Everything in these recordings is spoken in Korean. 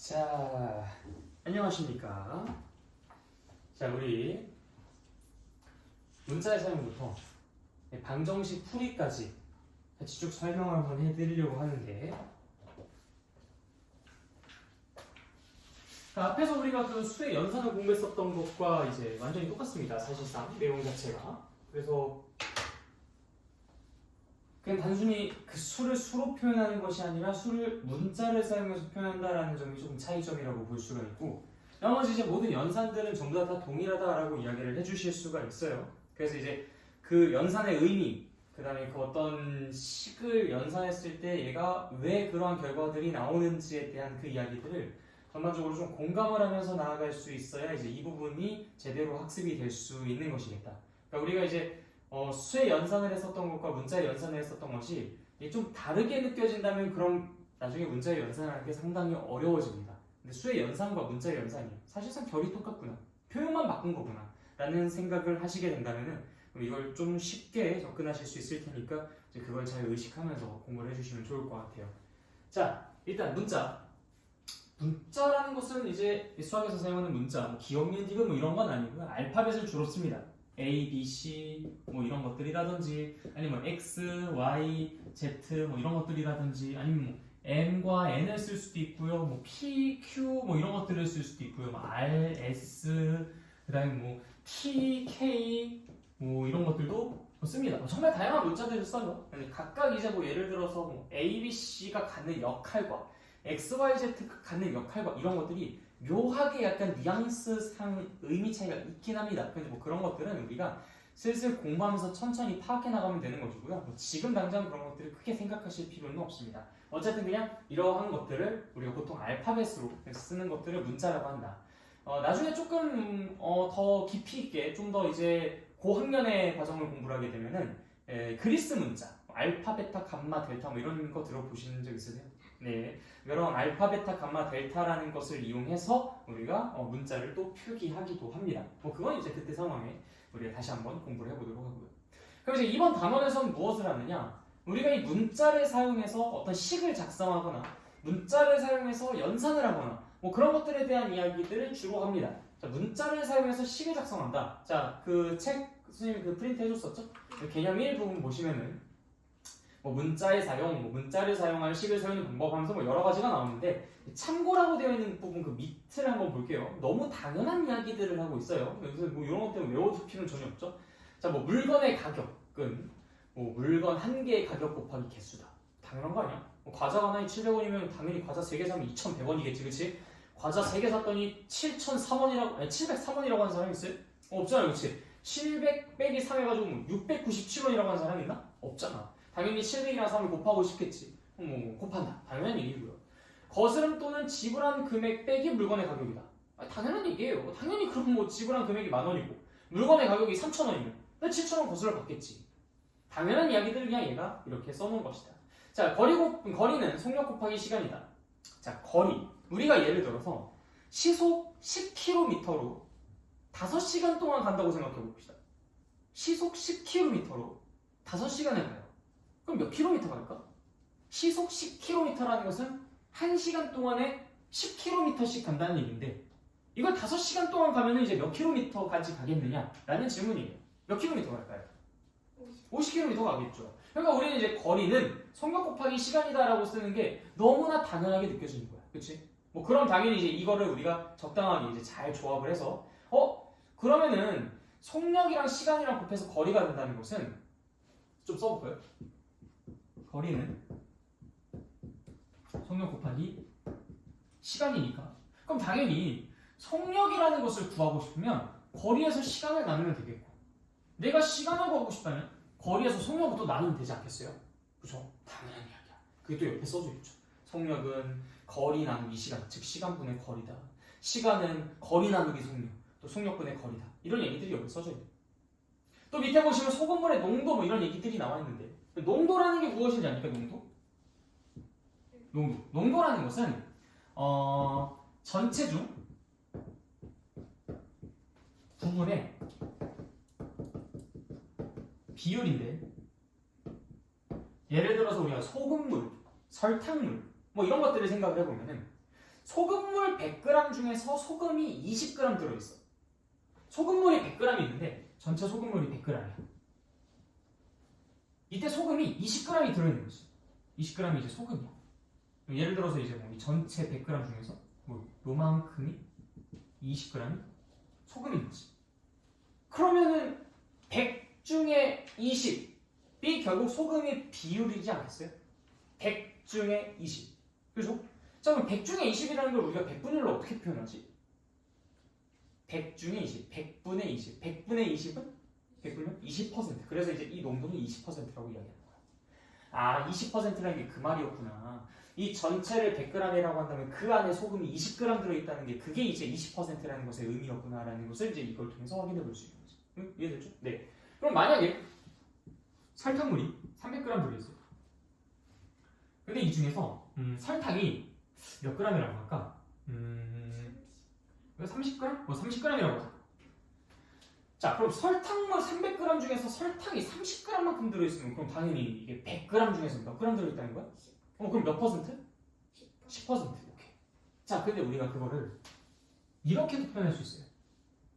자, 안녕하십니까. 자, 우리 문자의 사용부터 방정식 풀이까지 같이 쭉 설명을 한번 해드리려고 하는데, 앞에서 우리가 그 수의 연산을 공부했었던 것과 이제 완전히 똑같습니다. 사실상 내용 자체가. 그래서 그냥 단순히 그 수를 수로 표현하는 것이 아니라 수를 문자를 사용해서 표현한다라는 점이 조금 차이점이라고 볼 수가 있고, 나머지 이제 모든 연산들은 전부 다 동일하다라고 이야기를 해주실 수가 있어요. 그래서 이제 그 연산의 의미, 그 다음에 그 어떤 식을 연산했을 때 얘가 왜 그러한 결과들이 나오는지에 대한 그 이야기들을 전반적으로 좀 공감을 하면서 나아갈 수 있어야 이제 이 부분이 제대로 학습이 될 수 있는 것이겠다. 그러니까 우리가 이제 수의 연산을 했었던 것과 문자의 연산을 했었던 것이 좀 다르게 느껴진다면 그럼 나중에 문자의 연산을 하는 게 상당히 어려워집니다. 근데 수의 연산과 문자의 연산이 사실상 결이 똑같구나, 표현만 바꾼 거구나 라는 생각을 하시게 된다면 이걸 좀 쉽게 접근하실 수 있을 테니까 이제 그걸 잘 의식하면서 공부를 해주시면 좋을 것 같아요. 자, 일단 문자라는 것은 이제 수학에서 사용하는 문자, 뭐 기억, 니은, 디귿 뭐 이런 건 아니고요. 알파벳을 주로 씁니다. A, B, C 뭐 이런 것들이라든지, 아니면 뭐 X, Y, Z 뭐 이런 것들이라든지, 아니면 뭐 M과 N을 쓸 수도 있고요. 뭐 P, Q 뭐 이런 것들을 쓸 수도 있고요. 뭐 R, S, 그다음에 뭐 T, K 뭐 이런 것들도 씁니다. 정말 다양한 문자들을 써요. 각각 이제 뭐 예를 들어서 뭐 A, B, C가 갖는 역할과 X, Y, Z가 갖는 역할과 이런 것들이 묘하게 약간 뉘앙스상 의미 차이가 있긴 합니다. 근데 뭐 그런 것들은 우리가 슬슬 공부하면서 천천히 파악해 나가면 되는 것이고요. 뭐 지금 당장 그런 것들을 크게 생각하실 필요는 없습니다. 어쨌든 그냥 이러한 것들을 우리가 보통 알파벳으로 쓰는 것들을 문자라고 한다. 나중에 조금 더 깊이 있게 좀 더 이제 고학년의 과정을 공부를 하게 되면은 그리스 문자, 알파, 베타, 감마, 델타 뭐 이런 거 들어보신 적 있으세요? 네, 이런 알파, 베타, 감마, 델타라는 것을 이용해서 우리가 문자를 또 표기하기도 합니다. 뭐 그건 이제 그때 상황에 우리가 다시 한번 공부를 해보도록 하고요. 그럼 이제 이번 단원에서는 무엇을 하느냐? 우리가 이 문자를 사용해서 어떤 식을 작성하거나 문자를 사용해서 연산을 하거나 뭐 그런 것들에 대한 이야기들을 주로 합니다. 자, 문자를 사용해서 식을 작성한다. 자, 그 책 선생님이 그 프린트 해줬었죠? 개념 1 부분 보시면은 뭐 문자의 사용, 뭐 문자를 사용할 식을 세우는 방법 하면서 뭐 여러 가지가 나오는데, 참고라고 되어 있는 부분 그 밑을 한번 볼게요. 너무 당연한 이야기들을 하고 있어요. 그래서 뭐 이런 것 때문에 외워둘 필요는 전혀 없죠. 자, 뭐 물건의 가격은 뭐 물건 한 개의 가격 곱하기 개수다. 당연한 거 아니야? 뭐 과자 하나에 700원이면 당연히 과자 3개 사면 2,100원이겠지, 그치? 과자 3개 샀더니 7,003원이라고, 아니 703원이라고 하는 사람이 있어요? 없잖아요, 그치? 700 빼기 3 해가지고 뭐 697원이라고 하는 사람이 있나? 없잖아. 당연히 700이라는 3을 곱하고 싶겠지. 곱한다. 당연한 얘기고요. 거스름 또는 지불한 금액 빼기 물건의 가격이다. 당연한 얘기예요. 당연히 그럼 뭐 지불한 금액이 10,000원이고 물건의 가격이 3,000원이면 7,000원 거스를 받겠지. 당연한 이야기들을 그냥 얘가 이렇게 써놓은 것이다. 자, 거리는 속력 곱하기 시간이다. 자, 거리. 우리가 예를 들어서 시속 10km로 5시간 동안 간다고 생각해 봅시다. 시속 10km로 5시간을 가요. 그럼 몇 킬로미터 갈까? 시속 10km라는 것은 1시간 동안에 10km씩 간다는 얘기인데, 이걸 5시간 동안 가면 이제 몇 킬로미터까지 가겠느냐? 라는 질문이에요. 몇 킬로미터 갈까요? 50km 가겠죠. 그러니까 우리는 이제 거리는 속력 곱하기 시간이다라고 쓰는 게 너무나 당연하게 느껴지는 거야. 그치? 뭐 그럼 당연히 이제 이거를 우리가 적당하게 이제 잘 조합을 해서 그러면은 속력이랑 시간이랑 곱해서 거리가 된다는 것은 좀 써볼까요? 거리는 속력 곱하기 시간이니까, 그럼 당연히 속력이라는 것을 구하고 싶으면 거리에서 시간을 나누면 되겠고, 내가 시간을 구하고 싶다면 거리에서 속력을 또 나누면 되지 않겠어요? 그죠? 당연한 이야기야. 그게 또 옆에 써져 있죠. 속력은 거리 나누기 시간, 즉 시간분의 거리다. 시간은 거리 나누기 속력, 또 속력분의 거리다. 이런 얘기들이 여기 써져 있어요. 또 밑에 보시면 소금물의 농도 뭐 이런 얘기들이 나와 있는데, 농도라는 게 무엇인지 아니까 농도라는 것은 전체 중 부분의 비율인데, 예를 들어서 우리가 소금물, 설탕물 뭐 이런 것들을 생각을 해보면은 소금물 100g 중에서 소금이 20g 들어있어. 소금물이 100g 있는데 전체 소금물이 100g이야. 이때 소금이 20g이 들어있는 거지. 20g이 이제 소금이야. 예를 들어서 이제 뭐 이 전체 100g 중에서 뭐 요만큼이 20g이 소금인 거지. 그러면은 100 중에 20이 결국 소금의 비율이지 않겠어요? 100 중에 20. 그죠? 자, 그럼 100 중에 20이라는 걸 우리가 100분의 1로 어떻게 표현하지? 100 중에 20, 100분의 20. 100분의 20은? 100분의 20%. 그래서 이제 이 농도는 20%라고 이야기하는 거야. 아, 20%라는 게 그 말이었구나. 이 전체를 100g이라고 한다면 그 안에 소금이 20g 들어있다는 게 그게 이제 20%라는 것의 의미였구나라는 것을 이제 이걸 통해서 확인해 볼 수 있는 거죠. 응? 이해됐죠? 네. 그럼 만약에 설탕물이 300g 들어있어요. 근데 이 중에서 설탕이 몇 g이라고 할까? 30g? 뭐 30g이라고 하자. 자, 그럼 설탕물 300g 중에서 설탕이 30g만큼 들어있으면 그럼 당연히 이게 100g 중에서 몇 g 들어있다는 거야? 그럼 몇 퍼센트? 10%. 오케이. 자, 근데 우리가 그거를 이렇게도 표현할 수 있어요.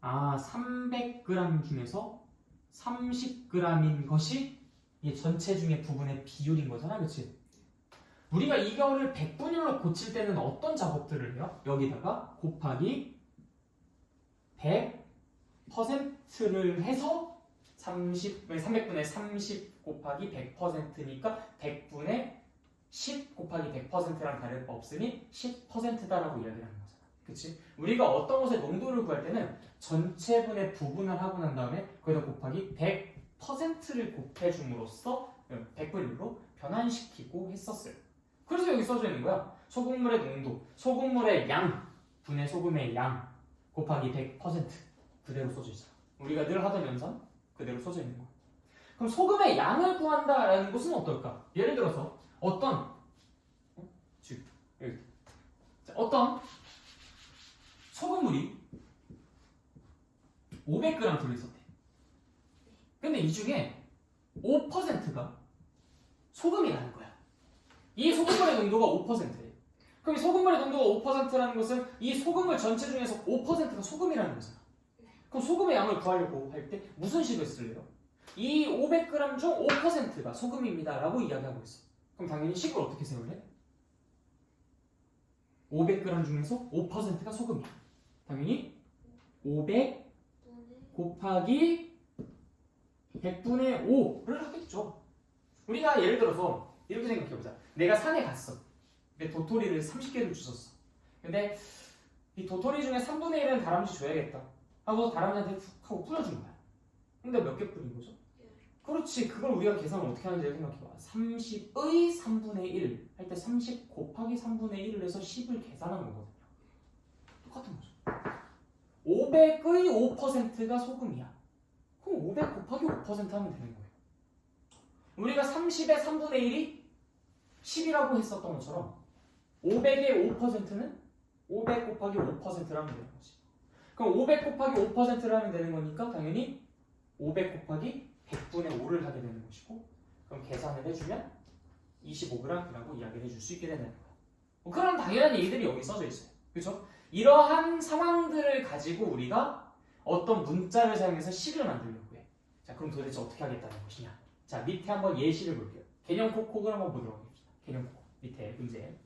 아, 300g 중에서 30g인 것이 이 전체 중에 부분의 비율인 거잖아, 그렇지? 우리가 이거를 100분율로 고칠 때는 어떤 작업들을 해요? 여기다가 곱하기 100%를 해서 300분의 30 곱하기 100%니까 100분의 10 곱하기 100%랑 다를 바 없으니 10%다라고 이야기를 하는 거잖아. 그치? 우리가 어떤 것의 농도를 구할 때는 전체분의 부분을 하고 난 다음에 거기다 곱하기 100%를 곱해줌으로써 100분율로 변환시키고 했었어요. 그래서 여기 써져 있는 거야. 소금물의 농도, 소금물의 양, 분의 소금의 양 곱하기 100% 그대로 써져 있잖아. 우리가 늘 하던 연산 그대로 써져 있는 거야. 그럼 소금의 양을 구한다라는 것은 어떨까? 예를 들어서 어떤 소금물이 500g 들어있었대. 근데 이 중에 5%가 소금이라는 거야. 이 소금물의 농도가 5%래. 그럼 이 소금물의 농도가 5%라는 것은 이 소금물 전체 중에서 5%가 소금이라는 거잖아. 그럼 소금의 양을 구하려고 할 때 무슨 식을 쓸래요? 이 500g 중 5%가 소금입니다 라고 이야기하고 있어. 그럼 당연히 식을 어떻게 세울래? 500g 중에서 5%가 소금이야. 당연히 500 곱하기 100분의 5를 하겠죠. 우리가 예를 들어서 이렇게 생각해보자. 내가 산에 갔어. 근데 도토리를 30개를 주웠어. 근데 이 도토리 중에 3분의 1은 다람쥐 줘야겠다 하고 다람쥐한테 훅 하고 뿌려준 거야. 근데 몇 개 뿌린 거죠? 그렇지. 그걸 우리가 계산을 어떻게 하는지 생각해봐. 30의 3분의 1 할 때 30 곱하기 3분의 1을 해서 10을 계산한 거거든요. 똑같은 거죠. 500의 5%가 소금이야. 그럼 500 곱하기 5% 하면 되는 거예요. 우리가 30의 3분의 1이 10이라고 했었던 것처럼 500의 5%는 500 곱하기 5%를 하면 되는 거지. 그럼 500 곱하기 5%를 하면 되는 거니까 당연히 500 곱하기 100분의 5를 하게 되는 것이고, 그럼 계산을 해주면 25g이라고 이야기를 해줄 수 있게 되는 거예요. 그런 당연한 얘기들이 여기 써져 있어요. 그렇죠? 이러한 상황들을 가지고 우리가 어떤 문자를 사용해서 식을 만들려고 해. 자, 그럼 도대체 어떻게 하겠다는 것이냐? 자, 밑에 한번 예시를 볼게요. 개념 콕콕을 한번 보도록 하겠습니다. 개념 콕콕 밑에 문제.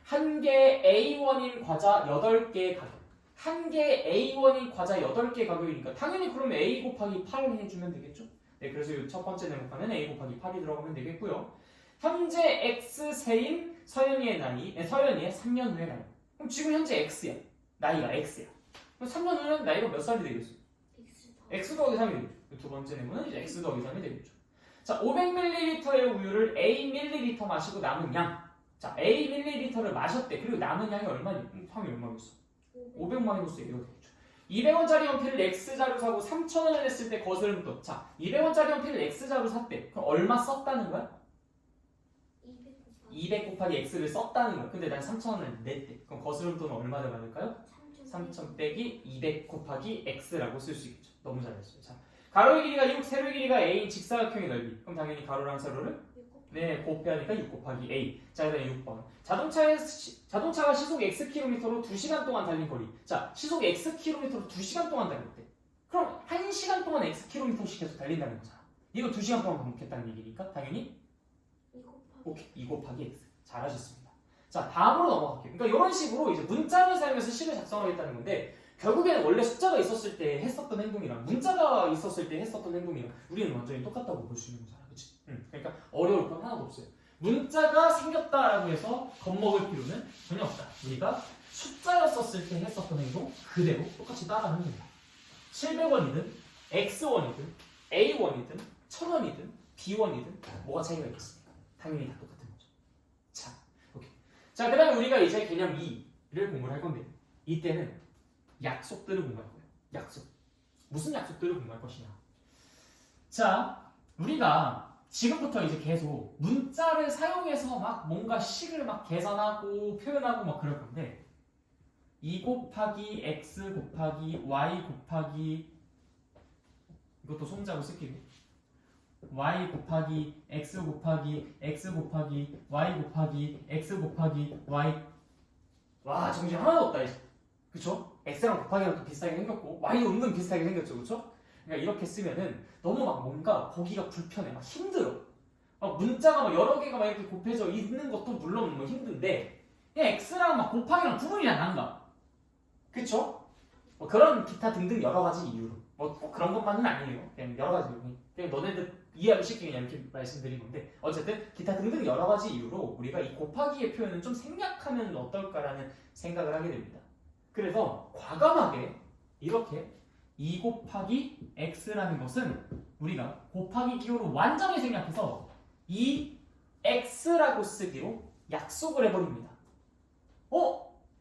한 개 A1인 과자 8개의 가격. 한 개 A1인 과자 8개의 가격이니까 당연히 그러면 A 곱하기 8 해주면 되겠죠? 네, 그래서 이 첫 번째 대목판은 A 곱하기 8이 들어가면 되겠고요. 현재 X세인 서연이의 나이, 서연이의 3년 후의 나이. 그럼 지금 현재 X야. 나이가 X야. 그럼 3년 후는 나이가 몇 살이 되겠어? X 더하기 3이 되겠죠. 두 번째 내문은 이제 X 더하기 3이 되겠죠. 자, 500ml의 우유를 A ml 마시고 남은 양. 자, A ml를 마셨대. 그리고 남은 양이 얼마니? 상이 얼마겠어? 500 마이너스 1가 되겠죠. 200원짜리 연필을 X자로 사고 3,000원을 냈을 때 거스름돈. 자, 200원짜리 연필을 X자로 샀대. 그럼 얼마 썼다는 거야? 200 곱하기 X를 썼다는 거야. 근데 난 3,000원을 냈대. 그럼 거스름돈은 얼마를 받을까요? 3,000 빼기 200 곱하기 X라고 쓸 수 있겠죠. 너무 잘했어요. 자, 가로의 길이가 6, 세로의 길이가 A인 직사각형의 넓이. 그럼 당연히 가로랑 세로를 네, 곱해하니까 6 곱하기 A. 자, 그다음에 6번. 자동차가 시속 Xkm로 2시간 동안 달린 거리. 자, 시속 Xkm로 2시간 동안 달렸대. 그럼 1시간 동안 Xkm씩 계속 달린다는 거잖아. 이거 2시간 동안 반복했다는 얘기니까 당연히 2 곱하기 오케이, 2 곱하기 X. 잘하셨습니다. 자, 다음으로 넘어갈게요. 그러니까 이런 식으로 이제 문자를 사용해서 식을 작성하겠다는 건데 결국에는 원래 숫자가 있었을 때 했었던 행동이랑 문자가 있었을 때 했었던 행동이랑 우리는 완전히 똑같다고 볼 수 있는 거잖아. 그치? 그러니까 어려울 건 하나도 없어요. 문자가 생겼다라고 해서 겁먹을 필요는 전혀 없다. 우리가 숫자였었을 때 했었던 행동 그대로 똑같이 따라하는 겁니다. 700원이든 X1이든 A1이든 1000원이든 B1이든 뭐가 차이가 있겠습니까? 당연히 다 똑같은 거죠. 자, 오케이. 자, 그 다음에 우리가 이제 개념 2를 공부를 할 건데 이때는 약속들을 공부할 거예요. 약속. 무슨 약속들을 공부할 것이냐. 자, 우리가 지금부터 이제 계속 문자를 사용해서 막 뭔가 식을 막 계산하고 표현하고 막 그럴 건데 2 곱하기 x 곱하기 y 곱하기 이것도 손자고 쓸게요. y 곱하기 x 곱하기 x 곱하기 y 곱하기 x 곱하기 y. 와, 정신 하나도 없다 이제. 그쵸? x랑 곱하기랑 또 비슷하게 생겼고 y도 은근 비슷하게 생겼죠. 그쵸? 그러니까 이렇게 쓰면은 너무 막 뭔가 보기가 불편해. 막 힘들어. 막 문자가 막 여러 개가 막 이렇게 곱해져 있는 것도 물론 뭐 힘든데 그냥 x랑 막 곱하기랑 구분이 안 난다. 그쵸? 뭐 그런 기타 등등 여러 가지 이유로 뭐 그런 것만은 아니에요. 그냥 여러 가지 이유. 그냥 너네들 이해하기 쉽게 그냥 이렇게 말씀드린 건데 어쨌든 기타 등등 여러 가지 이유로 우리가 이 곱하기의 표현은 좀 생략하면 어떨까라는 생각을 하게 됩니다. 그래서 과감하게 이렇게 2 곱하기 x라는 것은 우리가 곱하기 기호로 완전히 생략해서 2x라고 쓰기로 약속을 해버립니다.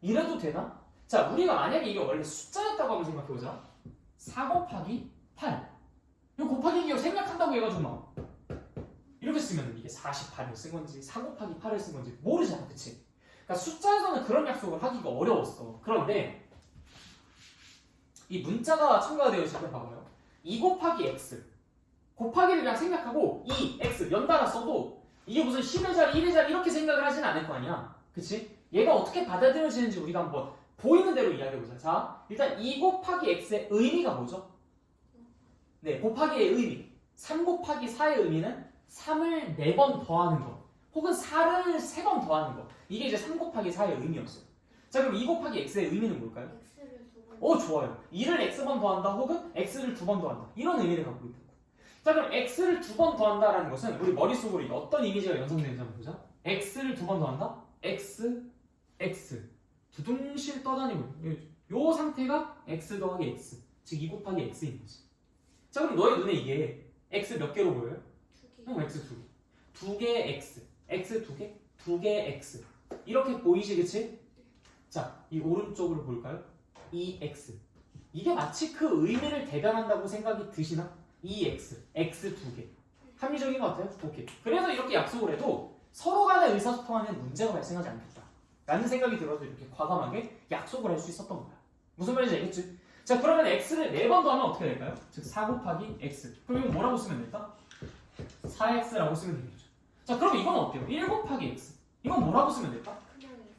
이래도 되나? 자, 우리가 만약에 이게 원래 숫자였다고 한번 생각해보자. 4 곱하기 8 이거 곱하기 기호 생략한다고 해가지고 막 이렇게 쓰면 이게 48을 쓴 건지 4 곱하기 8을 쓴 건지 모르잖아. 그치? 그러니까 숫자에서는 그런 약속을 하기가 어려웠어. 그런데 이 문자가 첨가되어 있을 때 봐봐요. 2 곱하기 x 곱하기를 그냥 생략하고 2x 연달아 써도 이게 무슨 10의 자리 1의 자리 이렇게 생각을 하진 않을 거 아니야. 그치? 얘가 어떻게 받아들여지는지 우리가 한번 보이는 대로 이야기해보자. 자, 일단 2 곱하기 x의 의미가 뭐죠? 네, 곱하기의 의미. 3 곱하기 4의 의미는 3을 4번 더하는 것 혹은 4를 3번 더하는 것. 이게 이제 3 곱하기 4의 의미였어요. 자, 그럼 2 곱하기 x의 의미는 뭘까요? x를 2번 좋아요. 2를 x번 더한다 혹은 x를 2번 더한다. 이런 의미를 갖고 있다. 자, 그럼 x를 2번 더한다라는 것은 우리 머릿속으로 이게 어떤 이미지가 연상되는지 한번 보자. x를 2번 더한다? x, x. 두둥실 떠다니고 요 상태가 x 더하기 x. 즉 2 곱하기 x인 거지. 자, 그럼 너의 눈에 이게 x 몇 개로 보여요? 2개 x 2개. 2개 x. x 2개? 2개 x. 이렇게 보이지, 그치? 자, 이 오른쪽으로 볼까요? 2x. 이게 마치 그 의미를 대변한다고 생각이 드시나? 2x, x 2개. 합리적인 것 같아요? 오케이. 그래서 이렇게 약속을 해도 서로 간의 의사소통하는 문제가 발생하지 않겠다. 라는 생각이 들어서 이렇게 과감하게 약속을 할 수 있었던 거야. 무슨 말인지 알겠지? 자, 그러면 x를 4번 더하면 어떻게 될까요? 즉 4 곱하기 x. 그럼 이거 뭐라고 쓰면 될까? 4x라고 쓰면 되겠죠. 자, 그럼 이건 어때요? 1 곱하기 x. 이건 뭐라고 쓰면 될까?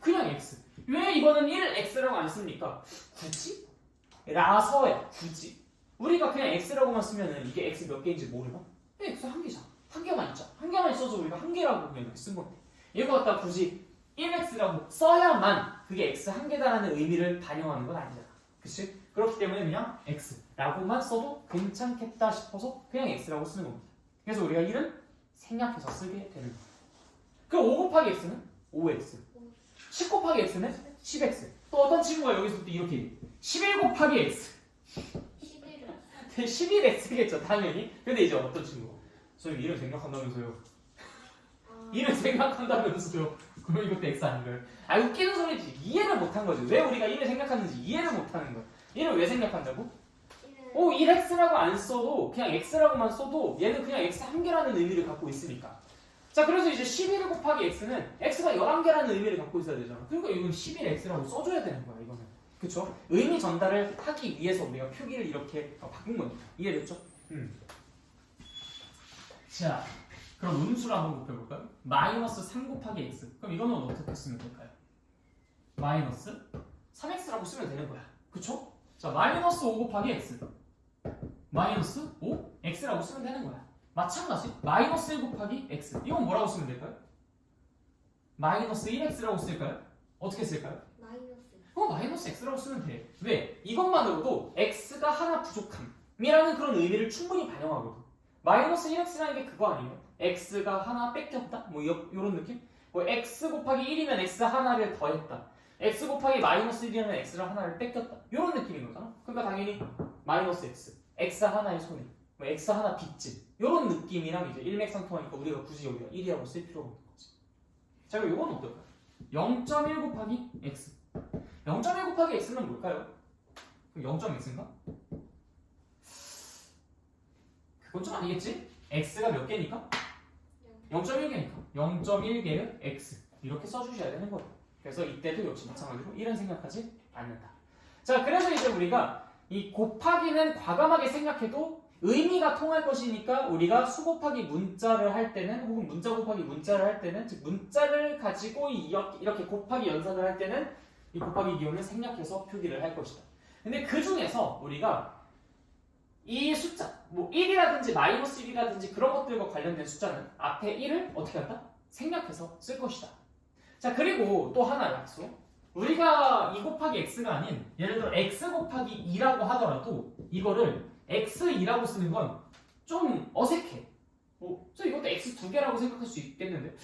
그냥 x. 왜 이거는 1x라고 안 씁니까? 굳이? 라서야. 굳이. 우리가 그냥 x라고만 쓰면은 이게 x 몇 개인지 모르나? x 한 개잖아. 한 개만 있잖아. 한 개만 있어서 우리가 한 개라고 그냥 쓴 건데. 이거 갖다 굳이 1x라고 써야만 그게 x 한 개다라는 의미를 반영하는 건 아니잖아. 그치? 그렇기 때문에 그냥 x라고만 써도 괜찮겠다 싶어서 그냥 x라고 쓰는 겁니다. 그래서 우리가 1은 생략해서 쓰게 되는 거야. 그럼 5 곱하기 x는 5x. 10 곱하기 x는 10x. 또 어떤 친구가 여기서부터 이렇게 11 곱하기 x. 11은 11x겠죠, 당연히. 근데 이제 어떤 친구? 선생님 이름 생각한다면서요. 이름 생각한다면서요. 그럼 이것도 x 아닌가요? 웃기는 소리지. 이해를 못한 거지. 왜 우리가 1을 생각하는지 이해를 못하는 거야. 1을 왜 생각한다고? 1x라고 안 써도 그냥 x라고만 써도 얘는 그냥 x 한 개라는 의미를 갖고 있으니까. 자, 그래서 이제 11 곱하기 x는 x가 11개라는 의미를 갖고 있어야 되잖아. 그러니까 이건 11x라고 써줘야 되는 거야, 이거는. 그쵸? 의미 전달을 하기 위해서 우리가 표기를 이렇게 바꾼 거니까. 이해됐죠? 자, 그럼 음수를 한번 곱해볼까요? 마이너스 3 곱하기 x. 그럼 이거는 어떻게 쓰면 될까요? 마이너스 3x라고 쓰면 되는 거야. 그쵸? 자, 마이너스 5 곱하기 x. 마이너스 5 x라고 쓰면 되는 거야. 마찬가지 마이너스 1 곱하기 x. 이건 뭐라고 쓰면 될까요? 마이너스 1x라고 쓸까요? 어떻게 쓸까요? 마이너스. 마이너스 x라고 쓰면 돼. 왜? 이것만으로도 x가 하나 부족함이라는 그런 의미를 충분히 반영하거든. 마이너스 1x라는 게 그거 아니에요? x가 하나 뺏겼다? 뭐 요런 느낌? 뭐 x 곱하기 1이면 x 하나를 더했다. x 곱하기 마이너스 1이면 x를 하나를 뺏겼다. 요런 느낌인 거잖아. 그러니까 당연히 마이너스 x 하나의 손해, 뭐 x 하나 빚짐 요런 느낌이랑 이제 일맥상통하니까 우리가 굳이 여기가 1이라고 쓸 필요가 없는 거지. 자, 그럼 이건 어떨까요? 0.1 곱하기 x. 0.1 곱하기 x는 뭘까요? 그럼 0.x인가? 그건 좀 아니겠지? x가 몇 개니까? 0.1개니까 0.1개의 x 이렇게 써주셔야 되는 거예요. 그래서 이때도 역시 마찬가지로 이런 생각하지 않는다. 자, 그래서 이제 우리가 이 곱하기는 과감하게 생각해도 의미가 통할 것이니까 우리가 수 곱하기 문자를 할 때는 혹은 문자 곱하기 문자를 할 때는 즉 문자를 가지고 이렇게 곱하기 연산을 할 때는 이 곱하기 기호는 생략해서 표기를 할 것이다. 근데 그 중에서 우리가 이 숫자 뭐 1이라든지 마이너스 1이라든지 그런 것들과 관련된 숫자는 앞에 1을 어떻게 한다? 생략해서 쓸 것이다. 자, 그리고 또 하나 약속. 우리가 2 곱하기 x가 아닌 예를 들어 x 곱하기 2라고 하더라도 이거를 x2라고 쓰는 건 좀 어색해. 이것도 x 2개라고 생각할 수 있겠는데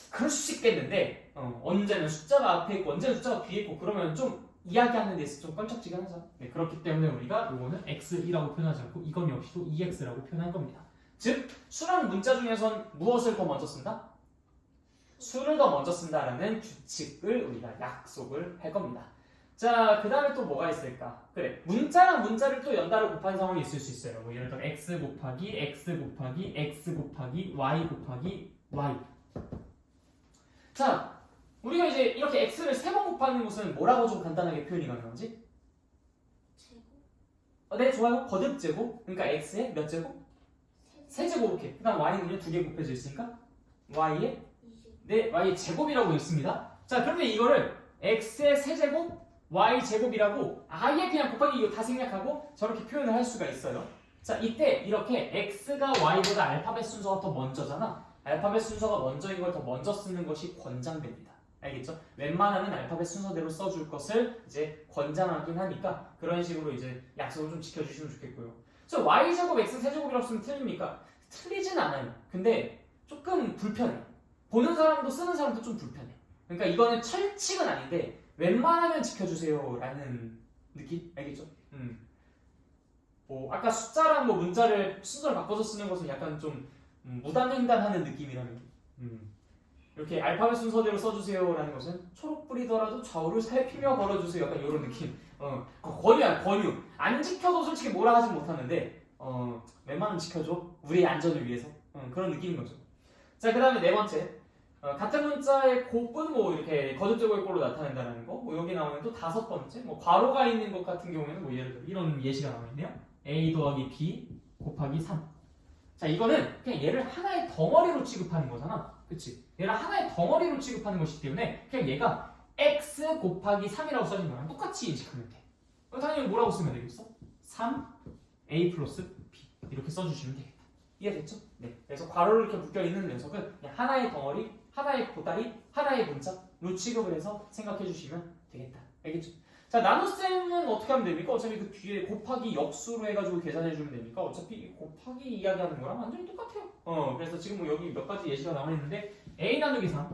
그럴 수 있겠는데 언제는 숫자가 앞에 있고 언제는 숫자가 뒤에 있고 그러면 좀 이야기하는 데 있어서 좀 껄쩍지근하죠. 네, 그렇기 때문에 우리가 이거는 x2라고 표현하지 않고 이건 역시도 2x라고 표현할 겁니다. 즉 수라는 문자 중에선 무엇을 더 먼저 쓴다? 수를 더 먼저 쓴다라는 규칙을 우리가 약속을 할 겁니다. 자, 그 다음에 또 뭐가 있을까? 그래, 문자랑 문자를 또 연달아 곱하는 상황이 있을 수 있어요. 뭐 예를 들어 x 곱하기 x 곱하기 x 곱하기 y 곱하기 y. 자, 우리가 이제 이렇게 x를 3번 곱하는 것은 뭐라고 좀 간단하게 표현이 가능하지? 제곱. 네, 좋아요. 거듭제곱. 그러니까 x의 몇 제곱? 세제곱 이렇게. 그 다음 y는요 2개 곱해져 있으니까 y의 20. 네, y의 제곱이라고 있습니다. 자, 그런데 이거를 x의 세제곱 y제곱이라고 아예 그냥 곱하기 이거 다 생략하고 저렇게 표현을 할 수가 있어요. 자, 이때 이렇게 x가 y보다 알파벳 순서가 더 먼저잖아. 알파벳 순서가 먼저인 걸 더 먼저 쓰는 것이 권장됩니다. 알겠죠? 웬만하면 알파벳 순서대로 써줄 것을 이제 권장하긴 하니까 그런 식으로 이제 약속을 좀 지켜주시면 좋겠고요. 저 y제곱 x 세제곱이라고 쓰면 틀립니까? 틀리진 않아요. 근데 조금 불편해. 보는 사람도 쓰는 사람도 좀 불편해. 그러니까 이거는 철칙은 아닌데 웬만하면 지켜주세요 라는 느낌? 알겠죠? 뭐 아까 숫자랑 뭐 문자를 순서를 바꿔서 쓰는 것은 약간 좀 무단횡단하는 느낌이라면 이렇게 알파벳 순서대로 써주세요 라는 것은 초록 뿌리더라도 좌우를 살피며 걸어주세요 약간 이런 느낌. 권유야, 권유. 안 지켜도 솔직히 뭐라 하진 못하는데 웬만하면 지켜줘. 우리의 안전을 위해서. 그런 느낌인 거죠. 자, 그 다음에 네 번째. 같은 문자의 곱은 뭐 이렇게 거듭제곱의 꼴로 나타낸다는 거. 뭐 여기 나오는 또 5번째. 뭐 괄호가 있는 것 같은 경우에는 뭐 예를 들어 이런 예시가 나와 있네요. a 더하기 b 곱하기 3. 자, 이거는 그냥 얘를 하나의 덩어리로 취급하는 거잖아. 그치? 얘를 하나의 덩어리로 취급하는 것이기 때문에 그냥 얘가 x 곱하기 3이라고 써진 거랑 똑같이 인식하면 돼. 당연히 뭐라고 쓰면 되겠어? 3a 플러스 b 이렇게 써주시면 되겠다. 이해됐죠? 네. 그래서 괄호를 이렇게 묶여있는 녀석은 그냥 하나의 덩어리, 하나의 보따리, 하나의 문자로 취급을 해서 생각해 주시면 되겠다. 알겠죠? 자, 나눗셈은 어떻게 하면 됩니까? 어차피 그 뒤에 곱하기 역수로 해가지고 계산해 주면 됩니까? 어차피 곱하기 이야기하는 거랑 완전히 똑같아요. 그래서 지금 뭐 여기 몇 가지 예시가 나와 있는데 a 나누기 3.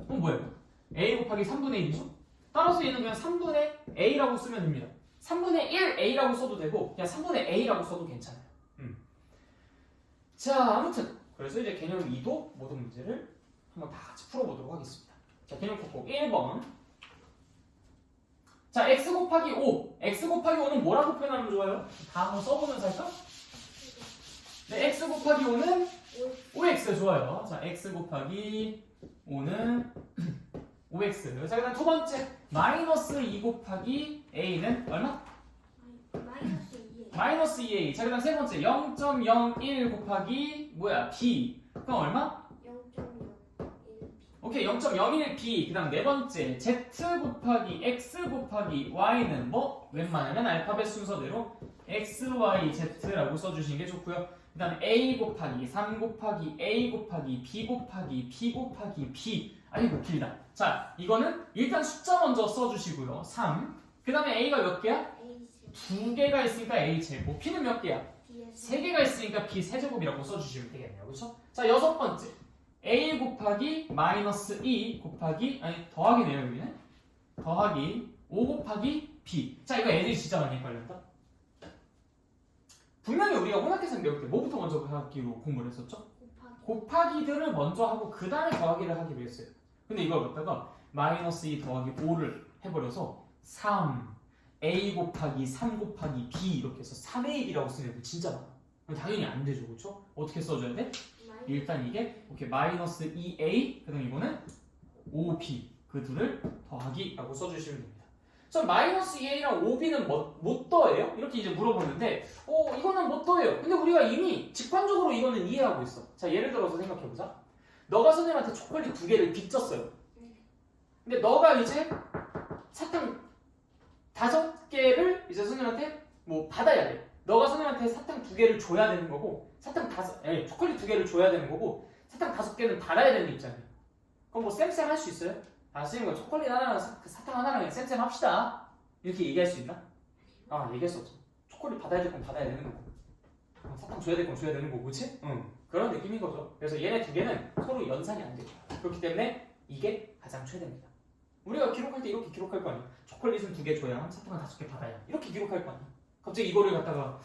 뭐예요? a 곱하기 3분의 1이죠? 따라서 얘는 그냥 3분의 a라고 쓰면 됩니다. 3분의 1a라고 써도 되고 그냥 3분의 a라고 써도 괜찮아요. 자, 아무튼 그래서 이제 개념 2도 모든 문제를 한번 다 같이 풀어보도록 하겠습니다. 자, 개념 콕콕 1번. 자, x 곱하기 5. x 곱하기 5는 뭐라고 표현하면 좋아요? 다 한번 써보면서 할까? 네, x 곱하기 5는 5x 좋아요. 자, x 곱하기 5는 5x. 자, 그 다음 두 번째 마이너스 2 곱하기 a는 얼마? 마이너스 2에. 마이너스 2a. 자, 그 다음 세 번째 0.01 곱하기 뭐야? b. 그럼 얼마? 0.01. 오케이 0.01b. 그 다음 네 번째 z 곱하기 x 곱하기 y는 뭐? 웬만하면 알파벳 순서대로 x, y, z라고 써주시는 게 좋고요. 그 다음에 a 곱하기 3 곱하기 a 곱하기 b 곱하기 p 곱하기 b. 아이고 길다. 자 이거는 일단 숫자 먼저 써주시고요. 3. 그 다음에 a가 몇 개야? A제. 2개가 있으니까 a 제곱. p는 몇 개야? B에서 3개가 있으니까 b 세제곱이라고 써주시면 되겠네요. 그렇죠? 자 여섯 번째 a 곱하기 마이너스 2 곱하기 아니 더하기네요 여기는. 더하기 5 곱하기 b. 자 이거 애들이 진짜 많이 헷갈린다. 분명히 우리가 혼합계산 배울 때 뭐부터 먼저 하기로 공부를 했었죠? 곱하기. 곱하기들을 먼저 하고 그 다음에 더하기를 하기로 했어요. 근데 이걸 갖다가 마이너스 2 더하기 5를 해버려서 3 a 곱하기 3 곱하기 b 이렇게 해서 3ab라고 쓰는 애들 진짜 많아. 그럼 당연히 안 되죠, 그렇죠? 어떻게 써줘야 돼? 일단 이게 오케이 마이너스 2a 그다음 이거는 5b 그 둘을 더하기라고 써주시면 됩니다. 전 마이너스 2a랑 5b는 못 더해요? 이렇게 이제 물어보는데 이거는 못 더해요. 근데 우리가 이미 직관적으로 이거는 이해하고 있어. 자 예를 들어서 생각해보자. 너가 선생님한테 초콜릿 2개를 빚졌어요. 근데 너가 이제 사탕 5개를 이제 선생님한테 뭐 받아야 돼. 너가 선생님한테 사탕 2개를 줘야 되는 거고 초콜릿 2개를 줘야 되는 거고 사탕 5개는 받아야 되는 입장이에요. 그럼 뭐 쌤쌤 할 수 있어요? 선생님 초콜릿 하나랑 사탕 하나랑 쌤쌤 합시다. 이렇게 얘기할 수 있나? 얘기할 수 없어. 초콜릿 받아야 될 건 받아야 되는 거고 사탕 줘야 될 건 줘야 되는 거고 그치? 그런 느낌인 거죠. 그래서 얘네 2개는 서로 연산이 안 돼요. 그렇기 때문에 이게 가장 최대입니다. 우리가 기록할 때 이렇게 기록할 거 아니야. 초콜릿은 2개 줘야 사탕은 5개 받아야 이렇게 기록할 거 아니야. 갑자기 이거를 갖다가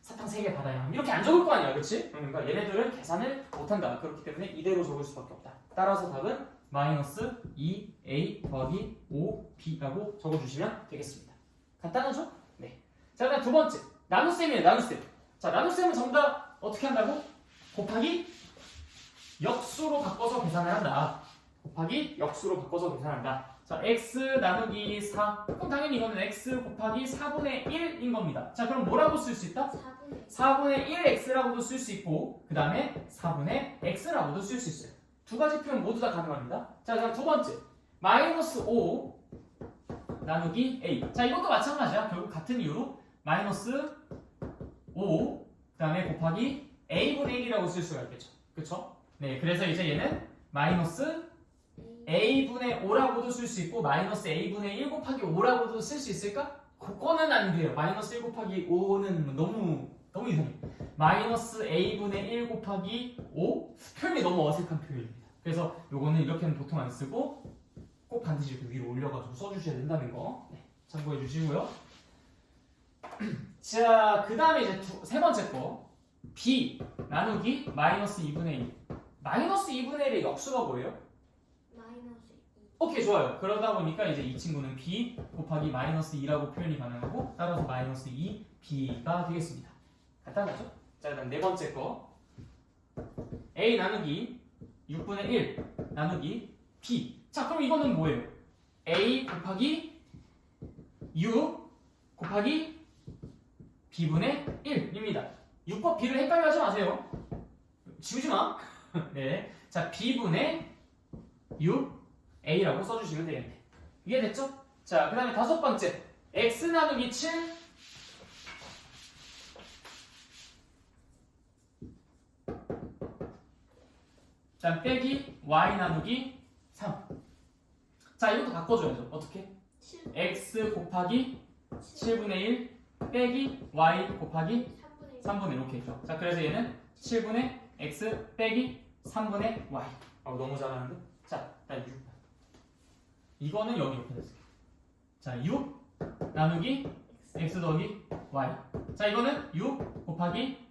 사탕 3개 받아야 이렇게 안 적을 거 아니야. 그치? 그러니까 얘네들은 계산을 못한다. 그렇기 때문에 이대로 적을 수밖에 없다. 따라서 답은 마이너스 2a 더하기 5b라고 적어주시면 되겠습니다. 간단하죠? 네. 자 그다음 두 번째 나눗셈이에요. 나눗셈. 자 나눗셈은 정답 어떻게 한다고? 곱하기 역수로 바꿔서 계산을 한다. 곱하기 역수로 바꿔서 계산한다. 자 x 나누기 4 그럼 당연히 이거는 x 곱하기 4분의 1인 겁니다. 자 그럼 뭐라고 쓸 수 있다? 4분의 1x라고도 쓸 수 있고 그 다음에 4분의 x라고도 쓸 수 있어요. 두 가지 표현 모두 다 가능합니다. 자 그럼 두 번째 마이너스 5 나누기 a. 자 이것도 마찬가지야. 결국 같은 이유로 마이너스 5 그 다음에 곱하기 a분의 1이라고 쓸 수가 있겠죠. 그쵸? 네 그래서 이제 얘는 마이너스 a분의 5라고도 쓸 수 있고 마이너스 a분의 1 곱하기 5라고도 쓸 수 있을까? 그거는 안 돼요. 마이너스 1 곱하기 5는 너무 이상해. 마이너스 a분의 1 곱하기 5 표현이 너무 어색한 표현입니다. 그래서 요거는 이렇게는 보통 안 쓰고 꼭 반드시 이렇게 위로 올려가지고 써주셔야 된다는 거 참고해 주시고요. 자 그 다음에 이제 세 번째 거 b 나누기 마이너스 2분의 1. 마이너스 2분의 1의 역수가 뭐예요? 오케이 좋아요. 그러다 보니까 이제 이 친구는 b 곱하기 마이너스 2라고 표현이 가능하고 따라서 마이너스 2b가 되겠습니다. 간단하죠? 자 그다음 네 번째 거 a 나누기 6분의 1 나누기 b. 자 그럼 이거는 뭐예요? a 곱하기 6 곱하기 b분의 1입니다. 6과 b를 헷갈려 하지 마세요. 지우지 마. 네. 자 b분의 6 a라고 써주시면 되겠네. 이해됐죠? 자, 그 다음에 다섯 번째 x 나누기 7 자, 빼기 y 나누기 3. 자, 이것도 바꿔줘야죠. 어떻게? x 곱하기 7분의 1 빼기 y 곱하기 3분의 1 이렇게 있죠. 자, 그래서 얘는 7분의 x 빼기 3분의 y. 너무 잘하는데? 자, 일단 6. 이거는 여기 이렇게 됐어요. 자, 6 나누기 x 더하기 y. 자, 이거는 6 곱하기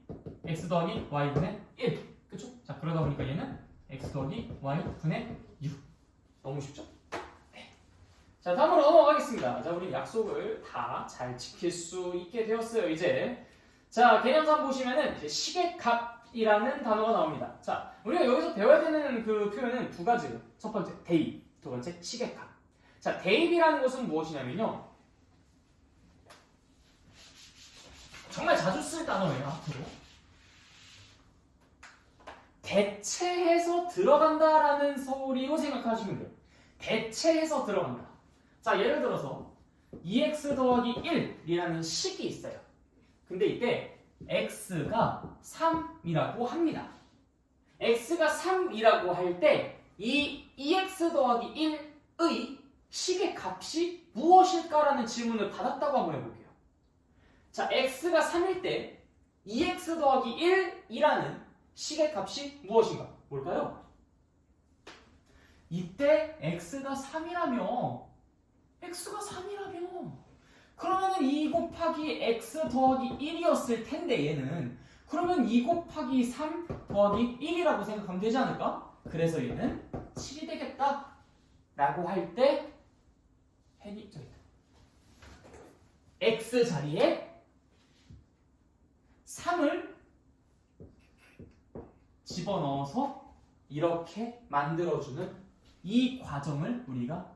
x 더하기 y분의 1. 그쵸? 자, 그러다 보니까 얘는 x 더하기 y분의 6. 너무 쉽죠? 네. 자, 다음으로 넘어가겠습니다. 자, 우리 약속을 다 잘 지킬 수 있게 되었어요, 이제. 자, 개념상 보시면은 이제 시계값이라는 단어가 나옵니다. 자, 우리가 여기서 배워야 되는 그 표현은 두 가지예요. 첫 번째, 대입. 두 번째, 시계값. 자, 대입이라는 것은 무엇이냐면요. 정말 자주 쓸 단어예요. 앞으로 대체해서 들어간다라는 소리로 생각하시면 돼요. 대체해서 들어간다. 자, 예를 들어서 2x 더하기 1이라는 식이 있어요. 근데 이때 x가 3이라고 합니다. x가 3이라고 할 때 이 2x 더하기 1의 식의 값이 무엇일까라는 질문을 받았다고 한번 해볼게요. 자, x가 3일 때 2x 더하기 1이라는 식의 값이 무엇인가? 뭘까요? 이때 x가 3이라며 그러면은 2 곱하기 x 더하기 1이었을 텐데 얘는 그러면 2 곱하기 3 더하기 1이라고 생각하면 되지 않을까? 그래서 얘는 7이 되겠다 라고 할 때 해니 저기다 x 자리에 3을 집어넣어서 이렇게 만들어주는 이 과정을 우리가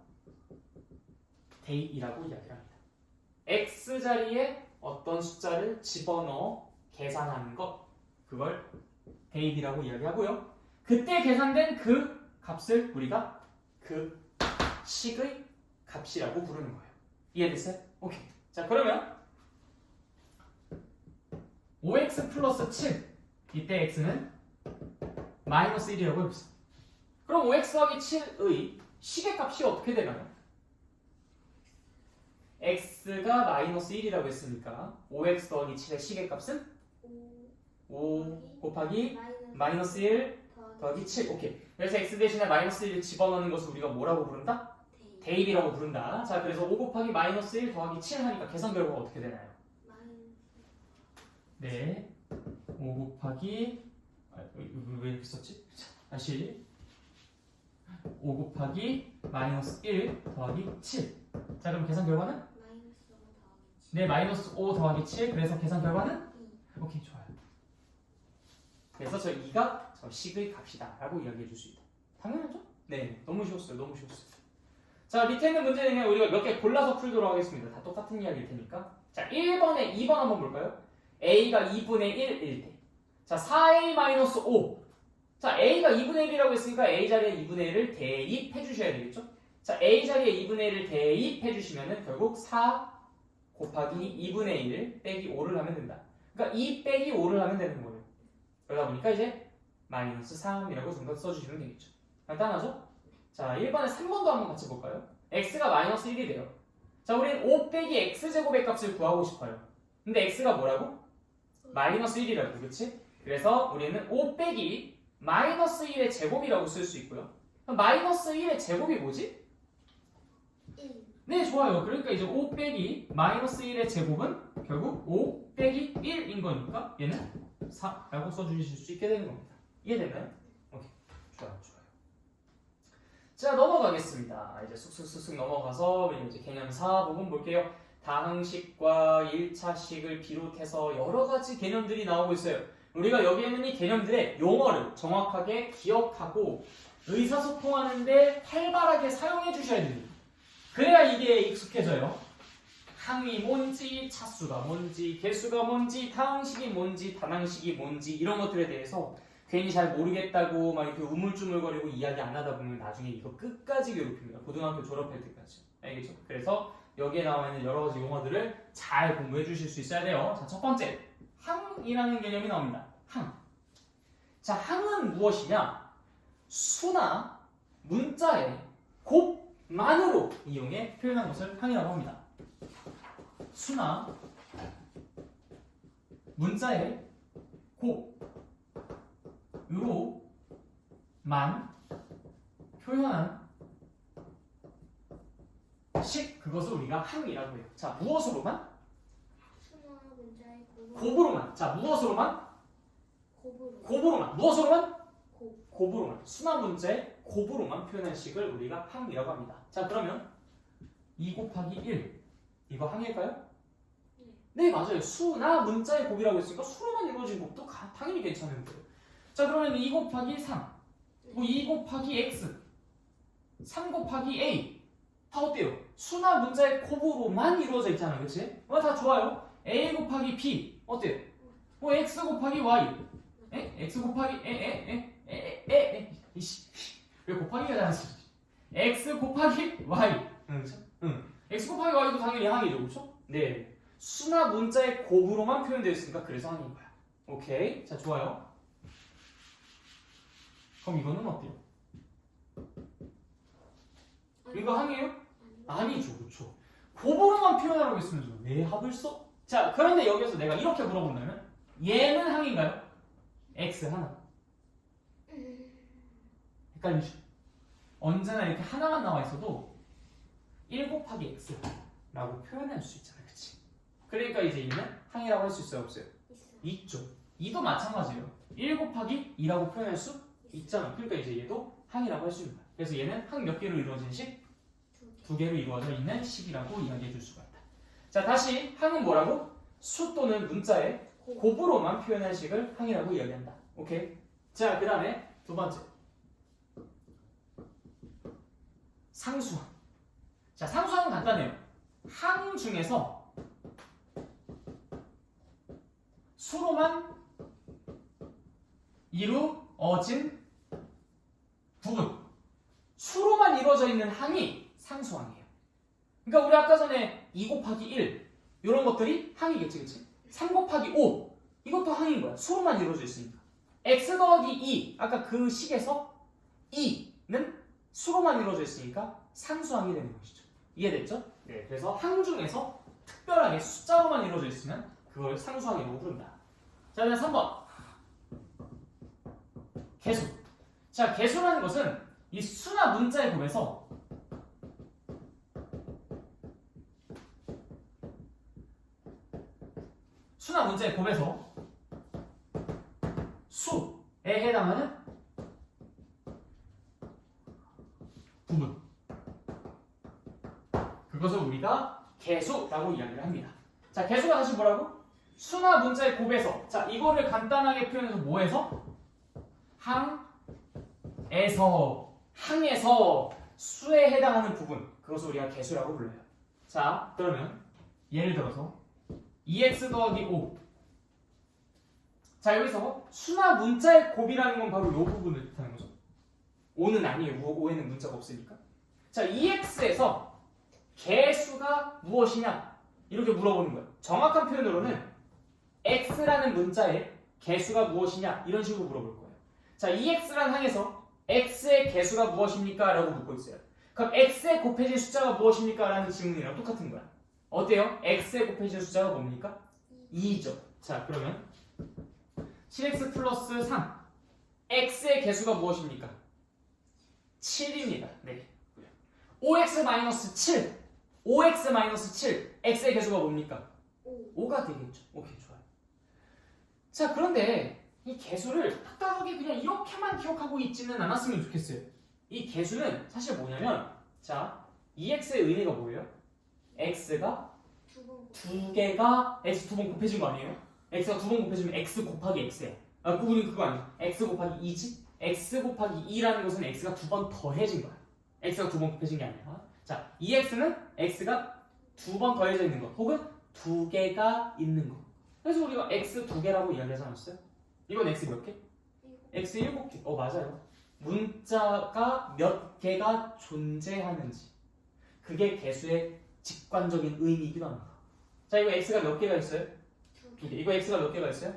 대입이라고 이야기합니다. x 자리에 어떤 숫자를 집어넣어 계산하는 것, 그걸 대입이라고 이야기하고요. 그때 계산된 그 값을 우리가 그 식의 값이라고 부르는 거예요. 이해됐어요? 오케이. 자, 그러면 5x 플러스 7 이때 x는 마이너스 1이라고 해보세요. 그럼 5x 더하기 7의 식의 값이 어떻게 되나요? x가 마이너스 1이라고 했으니까 5x 더하기 7의 식의 값은 5 곱하기 마이너스 1 더하기 7. 오케이. 그래서 x 대신에 마이너스 1을 집어넣는 것을 우리가 뭐라고 부른다? 대입이라고 부른다. 자, 그래서 5 곱하기 마이너스 1 더하기 7 하니까 계산 결과가 어떻게 되나요? 네. 5 곱하기 왜 이렇게 썼지? 다시 5 곱하기 마이너스 1 더하기 7. 자, 그럼 계산 결과는? 네, 마이너스 5 더하기 7. 그래서 계산 결과는? 오케이, 좋아요. 그래서 저 2가 저 식의 값이다 라고 이야기해 줄 수 있다. 당연하죠? 네, 너무 쉬웠어요. 너무 쉬웠어요. 자, 밑에 있는 문제는 그냥 우리가 몇 개 골라서 풀도록 하겠습니다. 다 똑같은 이야기일 테니까. 자, 1번에 2번 한번 볼까요? a가 2분의 1일 때. 자, 4a-5. 자, a가 2분의 1이라고 했으니까 a 자리에 2분의 1을 대입해 주셔야 되겠죠? 자, a 자리에 2분의 1을 대입해 주시면은 결국 4 곱하기 2분의 1 빼기 5를 하면 된다. 그러니까 2 빼기 5를 하면 되는 거예요. 그러다 보니까 이제 마이너스 3이라고 정답 써주시면 되겠죠. 간단하죠? 자, 1번에 3번도 한번 같이 볼까요? x가 마이너스 1이 돼요. 자, 우리는 5 빼기 x제곱의 값을 구하고 싶어요. 근데 x가 뭐라고? 마이너스 1이라고, 그렇지? 그래서 우리는 5 빼기 마이너스 1의 제곱이라고 쓸 수 있고요. 그럼 마이너스 1의 제곱이 뭐지? 1. 네, 좋아요. 그러니까 이제 5 빼기 마이너스 1의 제곱은 결국 5 빼기 1인 거니까 얘는 4라고 써주실 수 있게 되는 겁니다. 이해되나요? 오케이. 좋아요. 자, 넘어가겠습니다. 이제 쑥쑥 넘어가서 이제 개념 4 부분 볼게요. 다항식과 1차식을 비롯해서 여러 가지 개념들이 나오고 있어요. 우리가 여기에 있는 이 개념들의 용어를 정확하게 기억하고 의사소통하는데 활발하게 사용해 주셔야 됩니다. 그래야 이게 익숙해져요. 항이 뭔지, 차수가 뭔지, 개수가 뭔지, 다항식이 뭔지, 단항식이 뭔지 이런 것들에 대해서 괜히 잘 모르겠다고 막 이렇게 우물쭈물거리고 이야기 안 하다 보면 나중에 이거 끝까지 괴롭힙니다. 고등학교 졸업할 때까지. 알겠죠? 그래서 여기에 나와 있는 여러 가지 용어들을 잘 공부해 주실 수 있어야 돼요. 자, 첫 번째, 항이라는 개념이 나옵니다. 항. 자, 항은 무엇이냐? 수나 문자의 곱만으로 이용해 표현한 것을 항이라고 합니다. 수나 문자의 곱으로만 표현한 식, 그것을 우리가 항이라고 해요. 자, 무엇으로만? 수나 문자의 곱으로만. 자, 무엇으로만? 곱으로만. 무엇으로만? 곱으로만. 수나 문자의 곱으로만 표현한 식을 우리가 항이라고 합니다. 자, 그러면 2 곱하기 1 이거 항일까요? 네, 맞아요. 수나 문자의 곱이라고 했으니까 수로만 이루어진 곱도 당연히 괜찮은 거예요. 자, 그러면 2 곱하기 3 뭐 2 곱하기 x 3 곱하기 a 다 어때요? 수나 문자의 곱으로만 이루어져 있잖아요. 그치? 다 좋아요. a 곱하기 b 어때요? 뭐 x 곱하기 y x 곱하기 이씨 왜 곱하기가 나왔어? x 곱하기 y 응. x 곱하기 y도 당연히 항이죠, 그렇죠? 네. 수나 문자의 곱으로만 표현되어 있으니까 그래서 항인 거야. 오케이, 자 좋아요. 그럼 이거는 어때요? 이거 항이에요? 아니죠, 그렇죠? 곱으로만 표현하라고 했으면 왜 합을 써? 자, 그런데 여기서 내가 이렇게 물어본다면 얘는 항인가요? x 하나. 헷갈리죠? 언제나 이렇게 하나만 나와 있어도 1 곱하기 x라고 표현할 수 있잖아요, 그치? 그러니까 이제 얘는 항이라고 할 수 있어요, 없어요? 있죠. 2도 마찬가지예요. 1 곱하기 2라고 표현할 수 있잖아. 그러니까 이제 얘도 항이라고 할 수 있는 거야. 그래서 얘는 항 몇 개로 이루어진 식? 2개로 이루어져 있는 식이라고 이야기해 줄 수가 있다. 자, 다시 항은 뭐라고? 수 또는 문자의 곱으로만 표현할 식을 항이라고 이야기한다. 오케이? 자, 그 다음에 두 번째. 상수항. 자, 상수항은 간단해요. 항 중에서 수로만 이루어진 부분. 수로만 이루어져 있는 항이 상수항이에요. 그러니까 우리 아까 전에 2 곱하기 1 이런 것들이 항이겠지, 그치? 3 곱하기 5 이것도 항인 거야. 수로만 이루어져 있으니까. x 더하기 2 아까 그 식에서 2는 수로만 이루어져 있으니까 상수항이 되는 것이죠. 이해됐죠? 네. 그래서 항 중에서 특별하게 숫자로만 이루어져 있으면 그걸 상수항이라고 부른다. 자, 그다음 3번. 개수. 자, 개수라는 것은 이 수나 문자의 곱에서 수나 문자의 곱에서 수에 해당하는 부분. 그것을 우리가 개수라고 이야기를 합니다. 자, 개수가 다시 뭐라고? 수나 문자의 곱에서. 자, 이거를 간단하게 표현해서 뭐해서? 항에서 수에 해당하는 부분. 그것을 우리가 개수라고 불러요. 자, 그러면 예를 들어서 2x 더하기 5. 자, 여기서 수나 문자의 곱이라는 건 바로 이 부분을 뜻하는 거죠. 5는 아니에요. 5에는 문자가 없으니까. 자, 2x에서 개수가 무엇이냐? 이렇게 물어보는 거예요. 정확한 표현으로는 x라는 문자의 개수가 무엇이냐? 이런 식으로 물어볼 거예요. 자, 2x라는 항에서 x의 개수가 무엇입니까? 라고 묻고 있어요. 그럼 x에 곱해진 숫자가 무엇입니까? 라는 질문이랑 똑같은 거야. 어때요? x에 곱해진 숫자가 뭡니까? 2죠. 자, 그러면 7x 플러스 3 x의 개수가 무엇입니까? 7입니다. 네. 5x 마이너스 7 5x 마이너스 7 x의 개수가 뭡니까? 5가 되겠죠. 오케이, 좋아요. 자, 그런데 이 개수를 딱딱하게 그냥 이렇게만 기억하고 있지는 않았으면 좋겠어요. 이 개수는 사실 뭐냐면, 자, 2x의 의미가 뭐예요? x가 두 개가 x 두 번 곱해진 거 아니에요? x가 두 번 곱해지면 x 곱하기 x야. 아, 그분이 그거 아니야. x 곱하기 2지? x 곱하기 2라는 것은 x가 두 번 더해진 거야. x가 두 번 곱해진 게 아니라. 자, 2x는 x가 두 번 더해져 있는 것, 혹은 두 개가 있는 것. 그래서 우리가 x 두 개라고 이야기하지 않았어요? 이건 x 몇 개? x 7개. 맞아요. 문자가 몇 개가 존재하는지, 그게 개수의 직관적인 의미이기도 합니다. 자, 이거 x가 몇 개가 있어요? 2개. 이거 x가 몇 개가 있어요?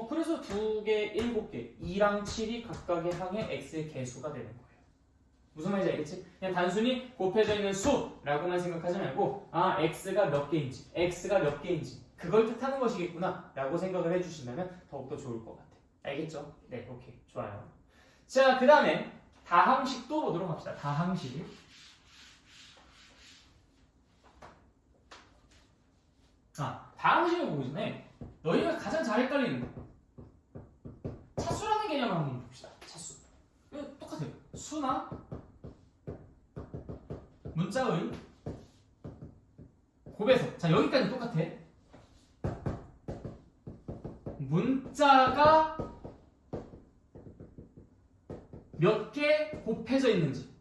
그래서 2개, 7개. 2랑 7이 각각의 항의 x의 개수가 되는 거예요. 무슨 말인지 알겠지? 그냥 단순히 곱해져 있는 수라고만 생각하지 말고, 아, x가 몇 개인지, x가 몇 개인지, 그걸 뜻하는 것이겠구나 라고 생각을 해주신다면 더욱더 좋을 것 같아요. 알겠죠? 네, 오케이. 좋아요. 자, 그 다음에 다항식도 보도록 합시다. 다항식. 다항식을 보기 전에 너희가 가장 잘 헷갈리는 거, 차수라는 개념을 한번 봅시다. 차수. 이거 똑같아요. 수나 문자의 곱에서. 자, 여기까지 똑같아. 문자가 몇 개 곱해져 있는지,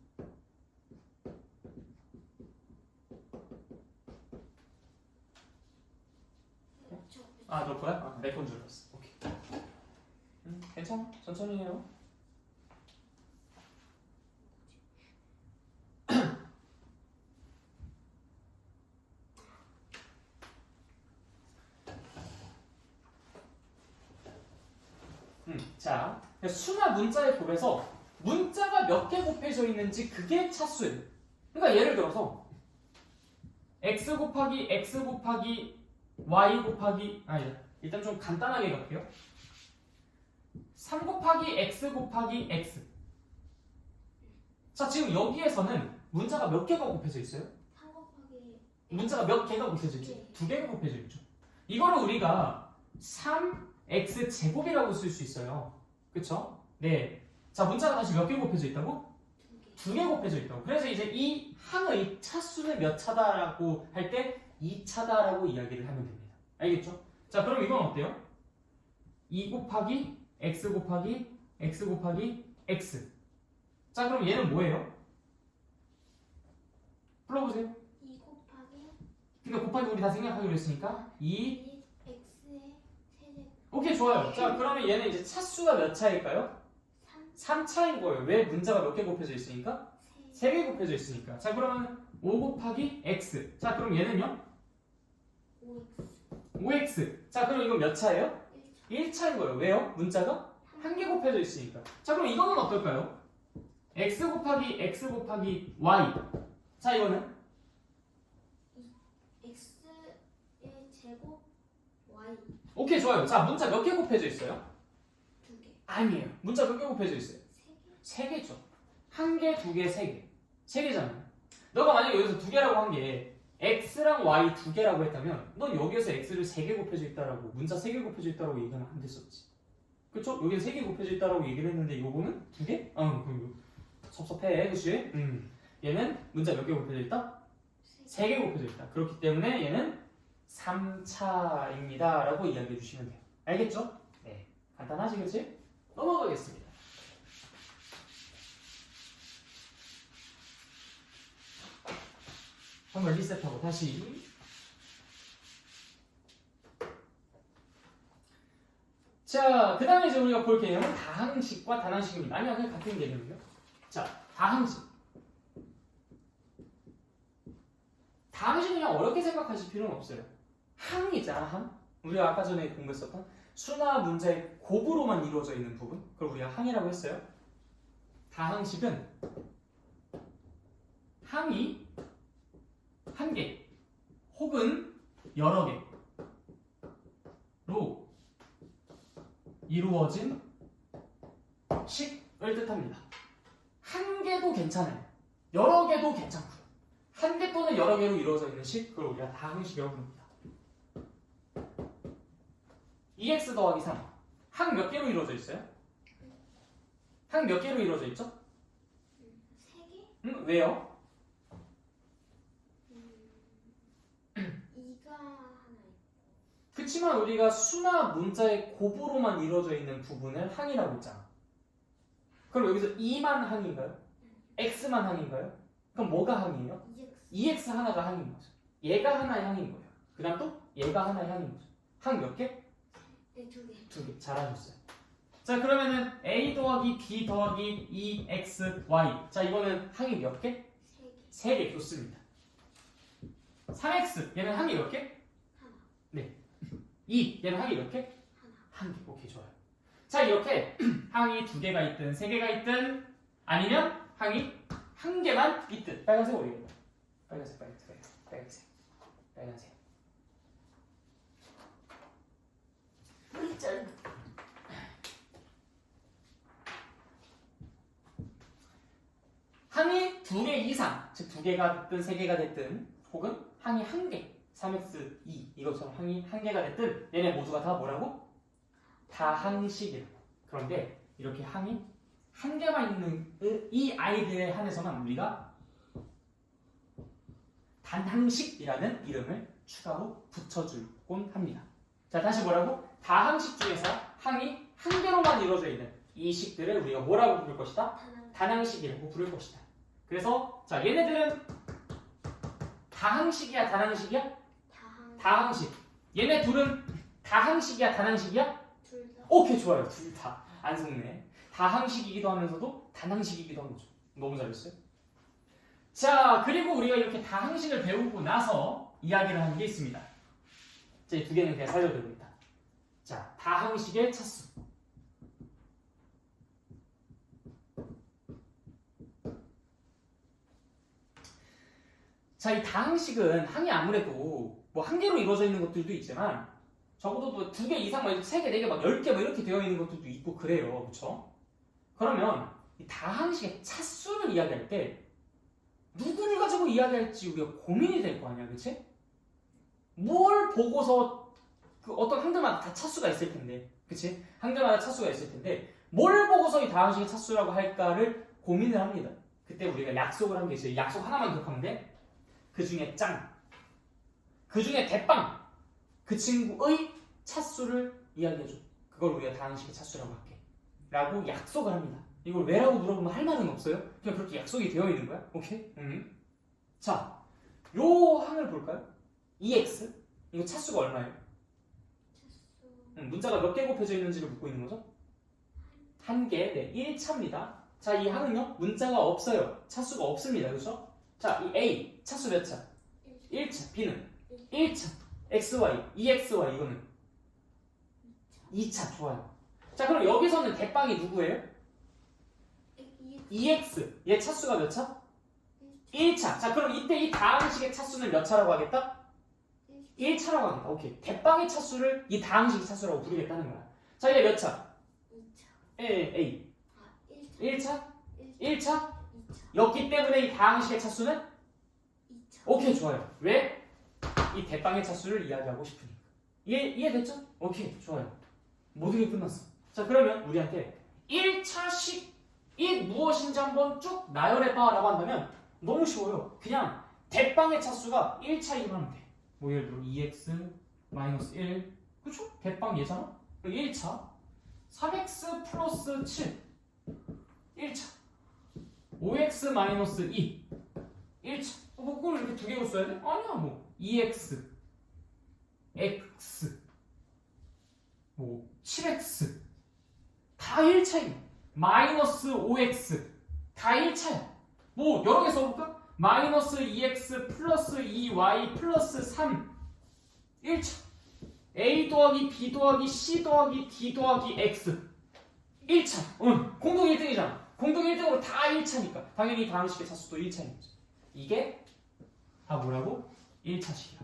아, 너 거야? 아, 내 건 줄 알았어. 오케이. 괜찮아. 천천히 해요. 자, 수나 문자의 곱에서 문자가 몇 개 곱해져 있는지 그게 차수예요. 그러니까 예를 들어서 x 곱하기 x 곱하기 y 곱하기 아니다. 일단 좀 간단하게 갈게요. 3 곱하기 x 곱하기 x. 자, 지금 여기에서는 문자가 몇 개가 곱해져 있어요? 3 곱하기 문자가 몇 개가 곱해져 있죠? 두 개가 곱해져 있죠. 이거를 우리가 3x 제곱이라고 쓸 수 있어요. 그쵸? 네. 자, 문자가 다시 몇 개 곱해져 있다고? 2개. 두 개 곱해져 있다고. 그래서 이제 이 항의 차수는 몇 차다라고 할 때 2차다라고 이야기를 하면 됩니다. 알겠죠? 자, 그럼 이건 어때요? 2 곱하기 x 곱하기 x 곱하기 x. 자, 그럼 얘는 뭐예요? 불러보세요. 2 곱하기 그러니까 곱하기 우리 다 생략하기로 했으니까 2. x의 세제곱. 오케이, 좋아요. 자, 그러면 얘는 이제 차수가 몇 차일까요? 3 3차인 거예요. 왜? 문자가 몇 개 곱해져 있으니까? 3 3개 곱해져 있으니까. 자, 그러면 5 곱하기 x. 자, 그럼 얘는요? 5x 5x. 자, 그럼 이건 몇 차예요? 1차 1차인 거예요. 왜요? 문자가 한 개 곱해져 있으니까. 자, 그럼 이거는 어떨까요? x 곱하기 x 곱하기 y. 자, 이거는 x의 제곱 y 오케이, 좋아요. 자, 문자 몇 개 곱해져 있어요? 2개 아니에요. 문자 몇 개 곱해져 있어요? 3개 3개죠. 한 개, 두 개, 세 개. 3개잖아요. 너가 만약에 여기서 두 개라고 한 게 x랑 y 두 개라고 했다면 넌 여기에서 x를 3개 곱해져 있다라고 문자 3개 곱해져 있다라고 얘기하면 안 됐었지. 그쵸? 여기서 3개 곱해져 있다라고 얘기를 했는데 요거는 두 개? 그럼 섭섭해. 그치? 얘는 문자 몇 개 곱해져 있다? 3개 곱해져 있다. 그렇기 때문에 얘는 3차입니다. 라고 이야기해 주시면 돼요. 알겠죠? 네. 간단하지, 그치? 넘어가겠습니다. 한번 리셋하고 다시. 자, 그 다음에 이제 우리가 볼 개념은 다항식과 단항식입니다. 아니야, 그냥 같은 개념이요. 자, 다항식. 다항식은 그냥 어렵게 생각하실 필요는 없어요. 항이잖아, 항. 우리가 아까 전에 공부했었던 수나 문자의 곱으로만 이루어져 있는 부분. 그걸 우리가 항이라고 했어요. 다항식은 항이 한 개 혹은 여러 개로 이루어진 식을 뜻합니다. 한 개도 괜찮아요. 여러 개도 괜찮고요. 한 개 또는 여러 개로 이루어져 있는 식, 그걸 우리가 다항식이라고 부릅니다. 2x 더하기 3. 항 몇 개로 이루어져 있어요? 항 몇 개로 이루어져 있죠? 3개? 왜요? 2가 하나 있고 그치만 우리가 수나 문자의 곱으로만 이루어져 있는 부분을 항이라고 했잖아. 그럼 여기서 2만 항인가요? x만 항인가요? 그럼 뭐가 항이에요? 2x 하나가 항인 거죠. 얘가 하나의 항인 거예요. 그 다음 또 얘가 하나의 항인 거죠. 항 몇 개? 네, 2개 2개. 잘하셨어요. 자, 그러면은 a 더하기 b 더하기 2xy. 자, 이거는 항이 몇 개? 3개 3개. 좋습니다. 3x 얘는 항이 몇 개? 하나 2 얘는 항이 몇 개? 하나 1개. 오케이, 좋아요. 자, 이렇게 항이 2개가 있든 3개가 있든 아니면 항이 1개만 있든 빨간색 어디겠다? 빨간색 항이 2개 이상, 즉 2개가 됐든 3개가 됐든 혹은 항이 1개 3x 2 이것처럼 항이 1개가 됐든 얘네 모두가 다 뭐라고? 다항식이라고. 그런데 이렇게 항이 1개만 있는 이 아이들에 한해서만 우리가 단항식이라는 이름을 추가로 붙여주곤 합니다. 자, 다시 뭐라고? 다항식 중에서 항이 1개로만 이루어져 있는 이 식들을 우리가 뭐라고 부를 것이다? 단항식이라고 부를 것이다. 그래서 자, 얘네들은 다항식이야, 단항식이야? 다항식. 얘네 둘은 다항식이야, 단항식이야? 둘 다. 오케이, 좋아요. 둘 다. 안 속네. 다항식이기도 하면서도 단항식이기도 한 거죠. 너무 잘했어요. 자, 그리고 우리가 이렇게 다항식을 배우고 나서 이야기를 하는 게 있습니다. 자, 이 두 개는 그냥 살려드립니다. 자, 다항식의 차수. 자, 이 다항식은 항이 아무래도 뭐 한 개로 이루어져 있는 것들도 있지만 적어도 뭐 두 개 이상, 막 세 개, 네 개, 막 10개 뭐 이렇게 되어 있는 것들도 있고 그래요. 그렇죠? 그러면 이 다항식의 차수를 이야기할 때 누구를 가지고 이야기할지 우리가 고민이 될 거 아니야, 그치? 뭘 보고서 그 어떤 항들마다 다 차수가 있을 텐데, 그치? 항들마다 차수가 있을 텐데 뭘 보고서 이 다항식의 차수라고 할까를 고민을 합니다. 그때 우리가 약속을 한 게 있어요. 약속 하나만 기억하면 돼. 그 중에 짱, 그 중에 대빵, 그 친구의 차수를 이야기해줘. 그걸 우리가 다항식의 차수라고 할게 라고 약속을 합니다. 이걸 왜라고 물어보면 할 말은 없어요. 그냥 그렇게 약속이 되어 있는 거야. 오케이? 자, 요 항을 볼까요? EX 이거 차수가 얼마예요? 차수. 문자가 몇 개 곱해져 있는지를 묻고 있는 거죠? 한 개, 네, 1차입니다. 자, 이 항은요, 문자가 없어요. 차수가 없습니다. 그렇죠? 자, 이 A, 차수 몇 차? 1차, B는 1차, XY, EXY 이거는 2차, 좋아요. 자, 그럼 여기서는 대빵이 누구예요? EX, 얘 차수가 몇 차? 1차. 자, 그럼 이때 이 다항식의 차수는 몇 차라고 하겠다? 1차라고 하겠다. 오케이. 대빵의 차수를 이 다항식의 차수라고 부르겠다는 거야. 자, 얘 몇 차? 2차. A. 아, 1차. 1차? 1차? 2차. 였기 때문에 이 다항식의 차수는? 2차. 오케이, 좋아요. 왜? 이 대빵의 차수를 이야기하고 싶으니까. 이해됐죠? 오케이, 좋아요. 모든 게 끝났어. 자, 그러면 우리한테 1차식이 무엇인지 한번 쭉 나열해봐 라고 한다면 너무 쉬워요. 그냥 대빵의 차수가 1차이기만 하면 돼. 뭐 예를 들어 2x-1 그쵸? 대빵 얘잖아? 1차 3x 플러스 7 1차 5x-2 1차 뭐 그걸 이렇게 두 개로 써야 돼? 아니야 뭐 2x x 뭐 7x 다 1차임 마이너스 5x 다 1차야 뭐 여러 개 써볼까? 마이너스 2x 플러스 2y 플러스 3 1차 a 더하기 b 더하기 c 더하기 d 더하기 x 1차 응 공동 1등이잖아 공동 1등으로 다 1차니까 당연히 다항식의 차수도 1차인 거죠 이게 다 뭐라고? 1차식이야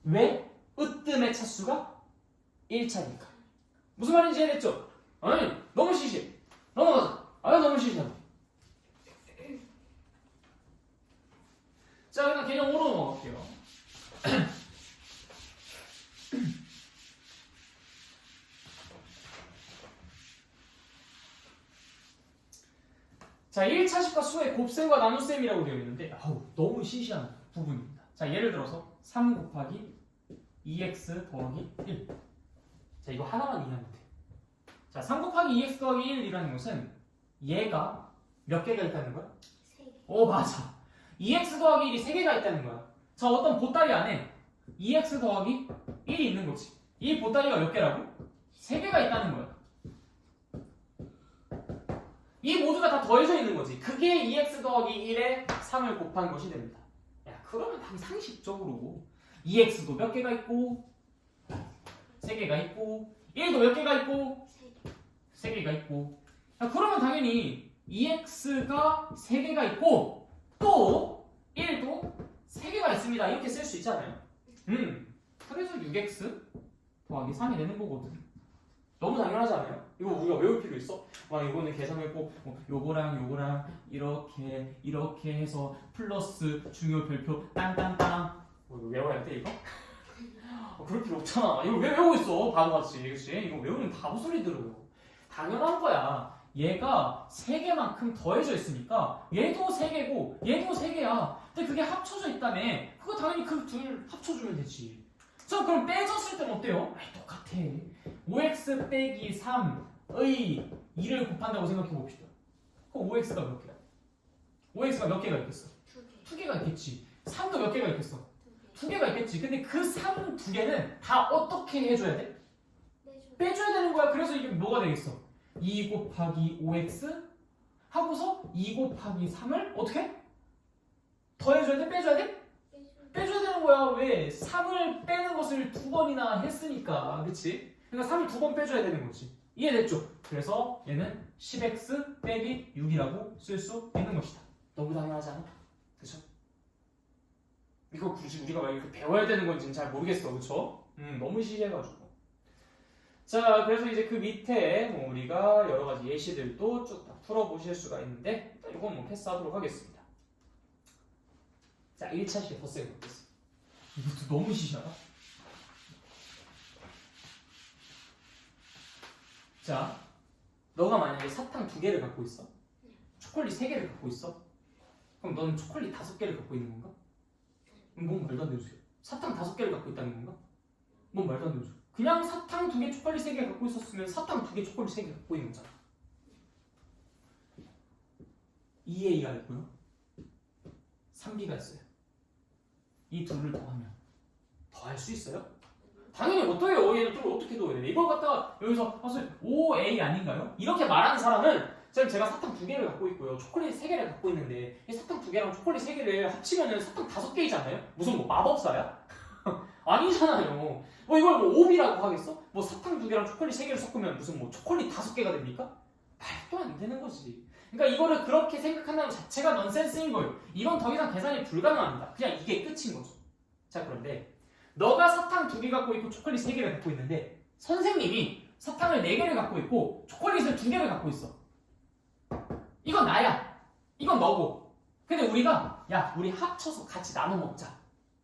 왜? 으뜸의 차수가 1차니까 무슨 말인지 이해됐죠? 아니 너무 시시해 넘어가자 너무 시시하다 자, 그냥 개념 5로 넘어갈게요. 자, 1차식과 수의 곱셈과 나눗셈이라고 되어 있는데 너무 시시한 부분입니다. 자, 예를 들어서 3 곱하기 2x 더하기 1. 자, 이거 하나만 이해하면 돼. 자, 3 곱하기 2x 더하기 1이라는 것은 얘가 몇 개가 있다는 거야? 3개. 오, 맞아. 2x 더하기 1이 3개가 있다는 거야. 자, 어떤 보따리 안에 2x 더하기 1이 있는 거지. 이 보따리가 몇 개라고? 3개가 있다는 거야. 이 모두가 다 더해져 있는 거지. 그게 2x 더하기 1에 3을 곱한 것이 됩니다. 야, 그러면 당연히 상식적으로 2x도 몇 개가 있고 3개가 있고 1도 몇 개가 있고 3개가 있고 야, 그러면 당연히 2x가 3개가 있고 또 1도 3개가 있습니다. 이렇게 쓸 수 있잖아요. 그래서 6x 더하기 3이 되는 거거든. 너무 당연하지 않아요? 이거 우리가 외울 필요 있어? 막 이거는 계산을 꼭 요거랑 이렇게 해서 플러스 중요 별표 땅땅땅 이거 외워야 돼 이거? 그럴 필요 없잖아. 이거 왜 외우고 있어 바보같이. 그치? 이거 외우면 바보 소리 들어요. 당연한 거야. 얘가 3개만큼 더해져 있으니까 얘도 3개고 얘도 3개야. 근데 그게 합쳐져 있다며. 그거 당연히 그 둘 합쳐주면 되지. 자, 그럼 빼졌을 땐 어때요? 똑같아. 5x 빼기 3의 2를 곱한다고 생각해 봅시다. 그럼 5x가 몇 개야? 5x가 몇 개가 있겠어? 2개. 2개가 있겠지. 3도 몇 개가 있겠어? 두 개가 있겠지. 근데 그 3 두 개는 다 어떻게 해줘야 돼? 빼줘야 되는 거야. 그래서 이게 뭐가 되겠어? 2 곱하기 5x 하고서 2 곱하기 3을 어떻게? 더해줘야 돼? 빼줘야 돼? 빼줘야 되는 거야. 왜? 3을 빼는 것을 두 번이나 했으니까. 그치? 그러니까 3을 두 번 빼줘야 되는 거지. 이해됐죠? 그래서 얘는 10x 빼기 6이라고 쓸 수 있는 것이다. 너무 당연하지 않아? 그쵸? 이거 굳이 우리가 막 이렇게 배워야 되는 건지는 잘 모르겠어. 그쵸? 너무 시시해가지고. 자, 그래서 이제 그 밑에 뭐 우리가 여러 가지 예시들도 쭉 다 풀어보실 수가 있는데 일단 이건 뭐 패스하도록 하겠습니다. 자, 1차 시에 더 세게 넣겠습니다. 이것도 너무 시시하다. 자, 너가 만약에 사탕 2개를 갖고 있어. 초콜릿 3개를 갖고 있어. 그럼 너는 초콜릿 5개를 갖고 있는 건가? 뭔 말도 안 되는 소리야. 사탕 5개를 갖고 있다는 건가? 뭔 말도 안 되는 소리야. 그냥 사탕 2개 초콜릿 3개 갖고 있었으면 사탕 2개 초콜릿 3개 갖고 있는 거잖아. 2A가 있고요. 3B가 있어요. 이 둘을 더하면 더할 수 있어요? 당연히 못해요. 얘는 둘을 어떻게 더해? 이걸 갖다가 여기서 사실 5A 아닌가요? 이렇게 말하는 사람은 제가 사탕 2개를 갖고 있고요. 초콜릿 3개를 갖고 있는데 이 사탕 2개랑 초콜릿 3개를 합치면은 사탕 5개이잖아요? 무슨 뭐 마법사야? 아니잖아요. 뭐 이걸 뭐 5B라고 하겠어? 뭐 사탕 2개랑 초콜릿 3개를 섞으면 무슨 뭐 초콜릿 5개가 됩니까? 말도 안 되는 거지. 그러니까 이거를 그렇게 생각한다는 자체가 넌센스인 거예요. 이건 더 이상 계산이 불가능합니다. 그냥 이게 끝인 거죠. 자, 그런데 너가 사탕 2개 갖고 있고 초콜릿 3개를 갖고 있는데 선생님이 사탕을 4개를 갖고 있고 초콜릿을 2개를 갖고 있어. 이건 나야. 이건 너고. 근데 우리가 야, 우리 합쳐서 같이 나눠 먹자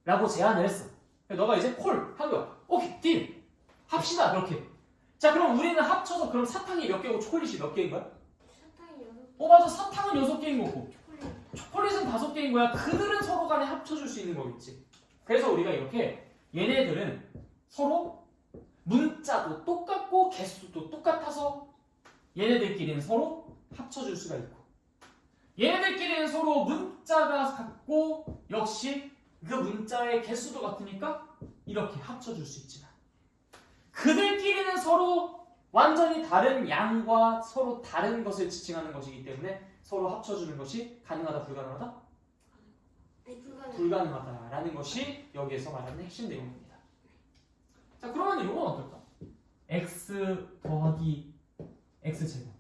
라고 제안을 했어. 너가 이제 콜 하고요. 오케이, 딜. 합시다. 그렇게. 자, 그럼 우리는 합쳐서 그럼 사탕이 몇 개고 초콜릿이 몇 개인 거야? 사탕이 6개. 맞아. 사탕은 6개인 거고 초콜릿. 초콜릿은 5개인 거야. 그들은 서로 간에 합쳐줄 수 있는 거겠지. 그래서 우리가 이렇게 얘네들은 서로 문자도 똑같고 개수도 똑같아서 얘네들끼리는 서로 합쳐줄 수가 있고 얘네들끼리는 서로 문자가 같고 역시 그 문자의 개수도 같으니까 이렇게 합쳐줄 수 있지만 그들끼리는 서로 완전히 다른 양과 서로 다른 것을 지칭하는 것이기 때문에 서로 합쳐주는 것이 가능하다, 불가능하다? 아니, 불가능하다라는 것이 여기에서 말하는 핵심 내용입니다. 자, 그러면 이건 어떨까? x 더하기 x제곱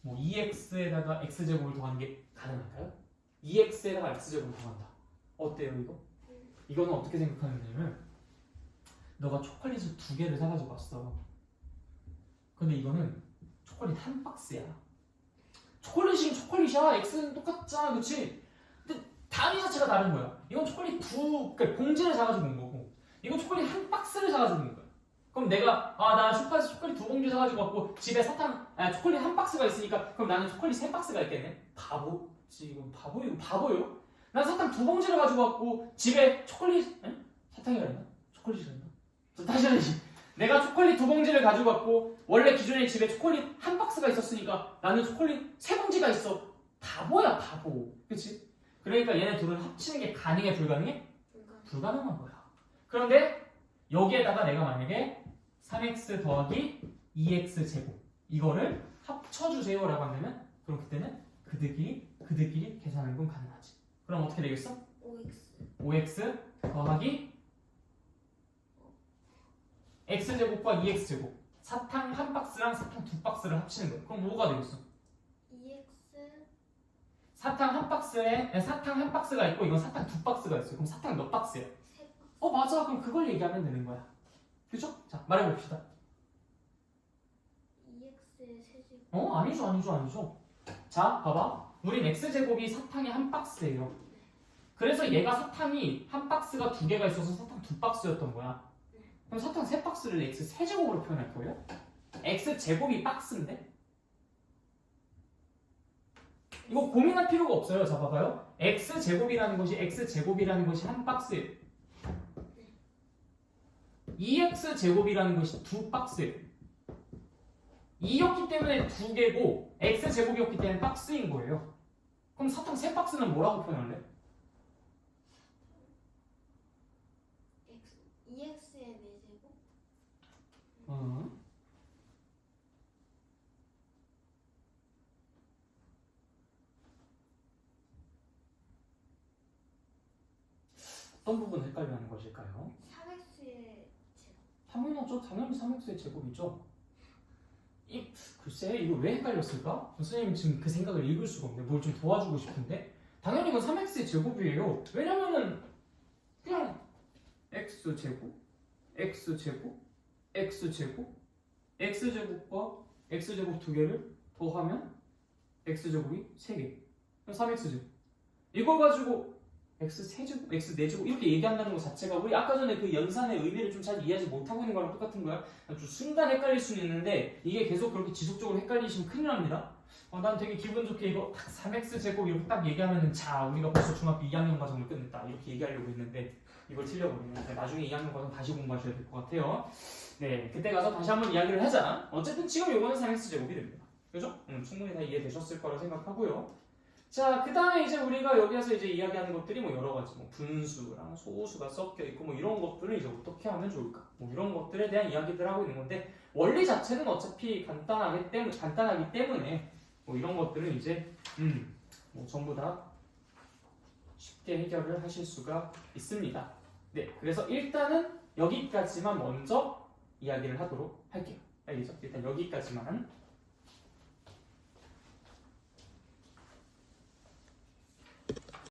뭐 2x에다가 x제곱을 더하는 게 가능할까요? 2x에다가 x제곱을 더한다. 어때요 이거? 이거는 어떻게 생각하면 되냐면 너가 초콜릿을 2개를 사가지고 왔어. 근데 이거는 초콜릿 한 박스야. 초콜릿이면 초콜릿이야. x는 똑같잖아. 그치? 근데 단위 자체가 다른 거야. 이건 초콜릿 그러니까 봉지를 사가지고 온 거고 이건 초콜릿 한 박스를 사가지고 온 거야. 그럼 내가 나 슈퍼에서 초콜릿 2봉지 사가지고 왔고 집에 초콜릿 한 박스가 있으니까 그럼 나는 초콜릿 3박스가 있겠네? 바보지. 이거 바보요? 난 사탕 2봉지를 가지고 왔고 집에 초콜릿 사탕이 아니나? 초콜릿이 아니나? 다시 해야지. 내가 초콜릿 2봉지를 가지고 왔고 원래 기존에 집에 초콜릿 한 박스가 있었으니까 나는 초콜릿 3봉지가 있어. 바보야 바보. 그치? 그러니까 얘네 둘을 합치는 게 가능해 불가능해? 불가능한 거야. 그런데 여기에다가 내가 만약에 3x 더하기 2x 제곱 이거를 합쳐주세요 라고 한다면 그럼 그때는 그들끼리 계산하는 건 가능하지. 그럼 어떻게 되겠어? 5x 더하기 x제곱과 2x제곱 사탕 한 박스랑 사탕 2박스를 합치는 거야. 그럼 뭐가 되겠어? 2x 사탕 한 박스가 있고 이건 사탕 2박스가 있어요. 그럼 사탕 몇 박스야? 3박스. 맞아. 그럼 그걸 얘기하면 되는 거야. 그죠? 자, 말해봅시다. 2x의 세제곱. 아니죠. 자, 봐봐. 우린 x제곱이 사탕이 한 박스예요. 그래서 얘가 사탕이 한 박스가 2개가 있어서 사탕 2박스였던 거야. 그럼 사탕 3박스를 x 세제곱으로 표현할 거예요? x제곱이 박스인데? 이거 고민할 필요가 없어요. 자, 봐봐요. x제곱이라는 것이 한 박스예요. 2x제곱이라는 것이 2박스예요. 2였기 때문에 2개고 x제곱이었기 때문에 박스인 거예요. 그럼 사탕 3박스는 뭐라고 표현할래? 어떤 부분 헷갈려하는 것일까요? 3x의 제곱. 당연하죠. 당연히 3x의 제곱이죠. 글쎄 이거 왜 헷갈렸을까? 선생님 지금 그 생각을 읽을 수가 없네. 뭘 좀 도와주고 싶은데 당연히 이건 3x의 제곱이에요. 왜냐면은 그냥 x제곱, x제곱, x제곱, x제곱과 x제곱 두 개를 더하면 x제곱이 3개. 3x제곱. 이걸 가지고 x3제곱, x4제곱 이렇게 얘기한다는 것 자체가 우리 아까 전에 그 연산의 의미를 좀 잘 이해하지 못하고 있는 거랑 똑같은 거야. 좀 순간 헷갈릴 수는 있는데 이게 계속 그렇게 지속적으로 헷갈리시면 큰일 납니다. 난 되게 기분 좋게 이거 3x제곱 이렇게 딱 얘기하면은 자 우리가 벌써 중학교 2학년 과정을 끝냈다 이렇게 얘기하려고 했는데 이걸 틀려버리면 나중에 2학년 과정 다시 공부하셔야 될 것 같아요. 네, 그때 가서 다시 한번 이야기를 하자. 어쨌든 지금 요거는 3x제곱이 됩니다. 그죠? 충분히 다 이해되셨을 거라 생각하고요. 자, 그 다음에 이제 우리가 여기에서 이제 이야기하는 것들이 뭐 여러 가지, 뭐 분수랑 소수가 섞여 있고 뭐 이런 것들을 이제 어떻게 하면 좋을까? 뭐 이런 것들에 대한 이야기들 하고 있는 건데 원리 자체는 어차피 간단하기 때문에 뭐 이런 것들은 이제 뭐 전부 다 쉽게 해결을 하실 수가 있습니다. 네, 그래서 일단은 여기까지만 먼저 이야기를 하도록 할게요. 알겠죠? 일단 여기까지만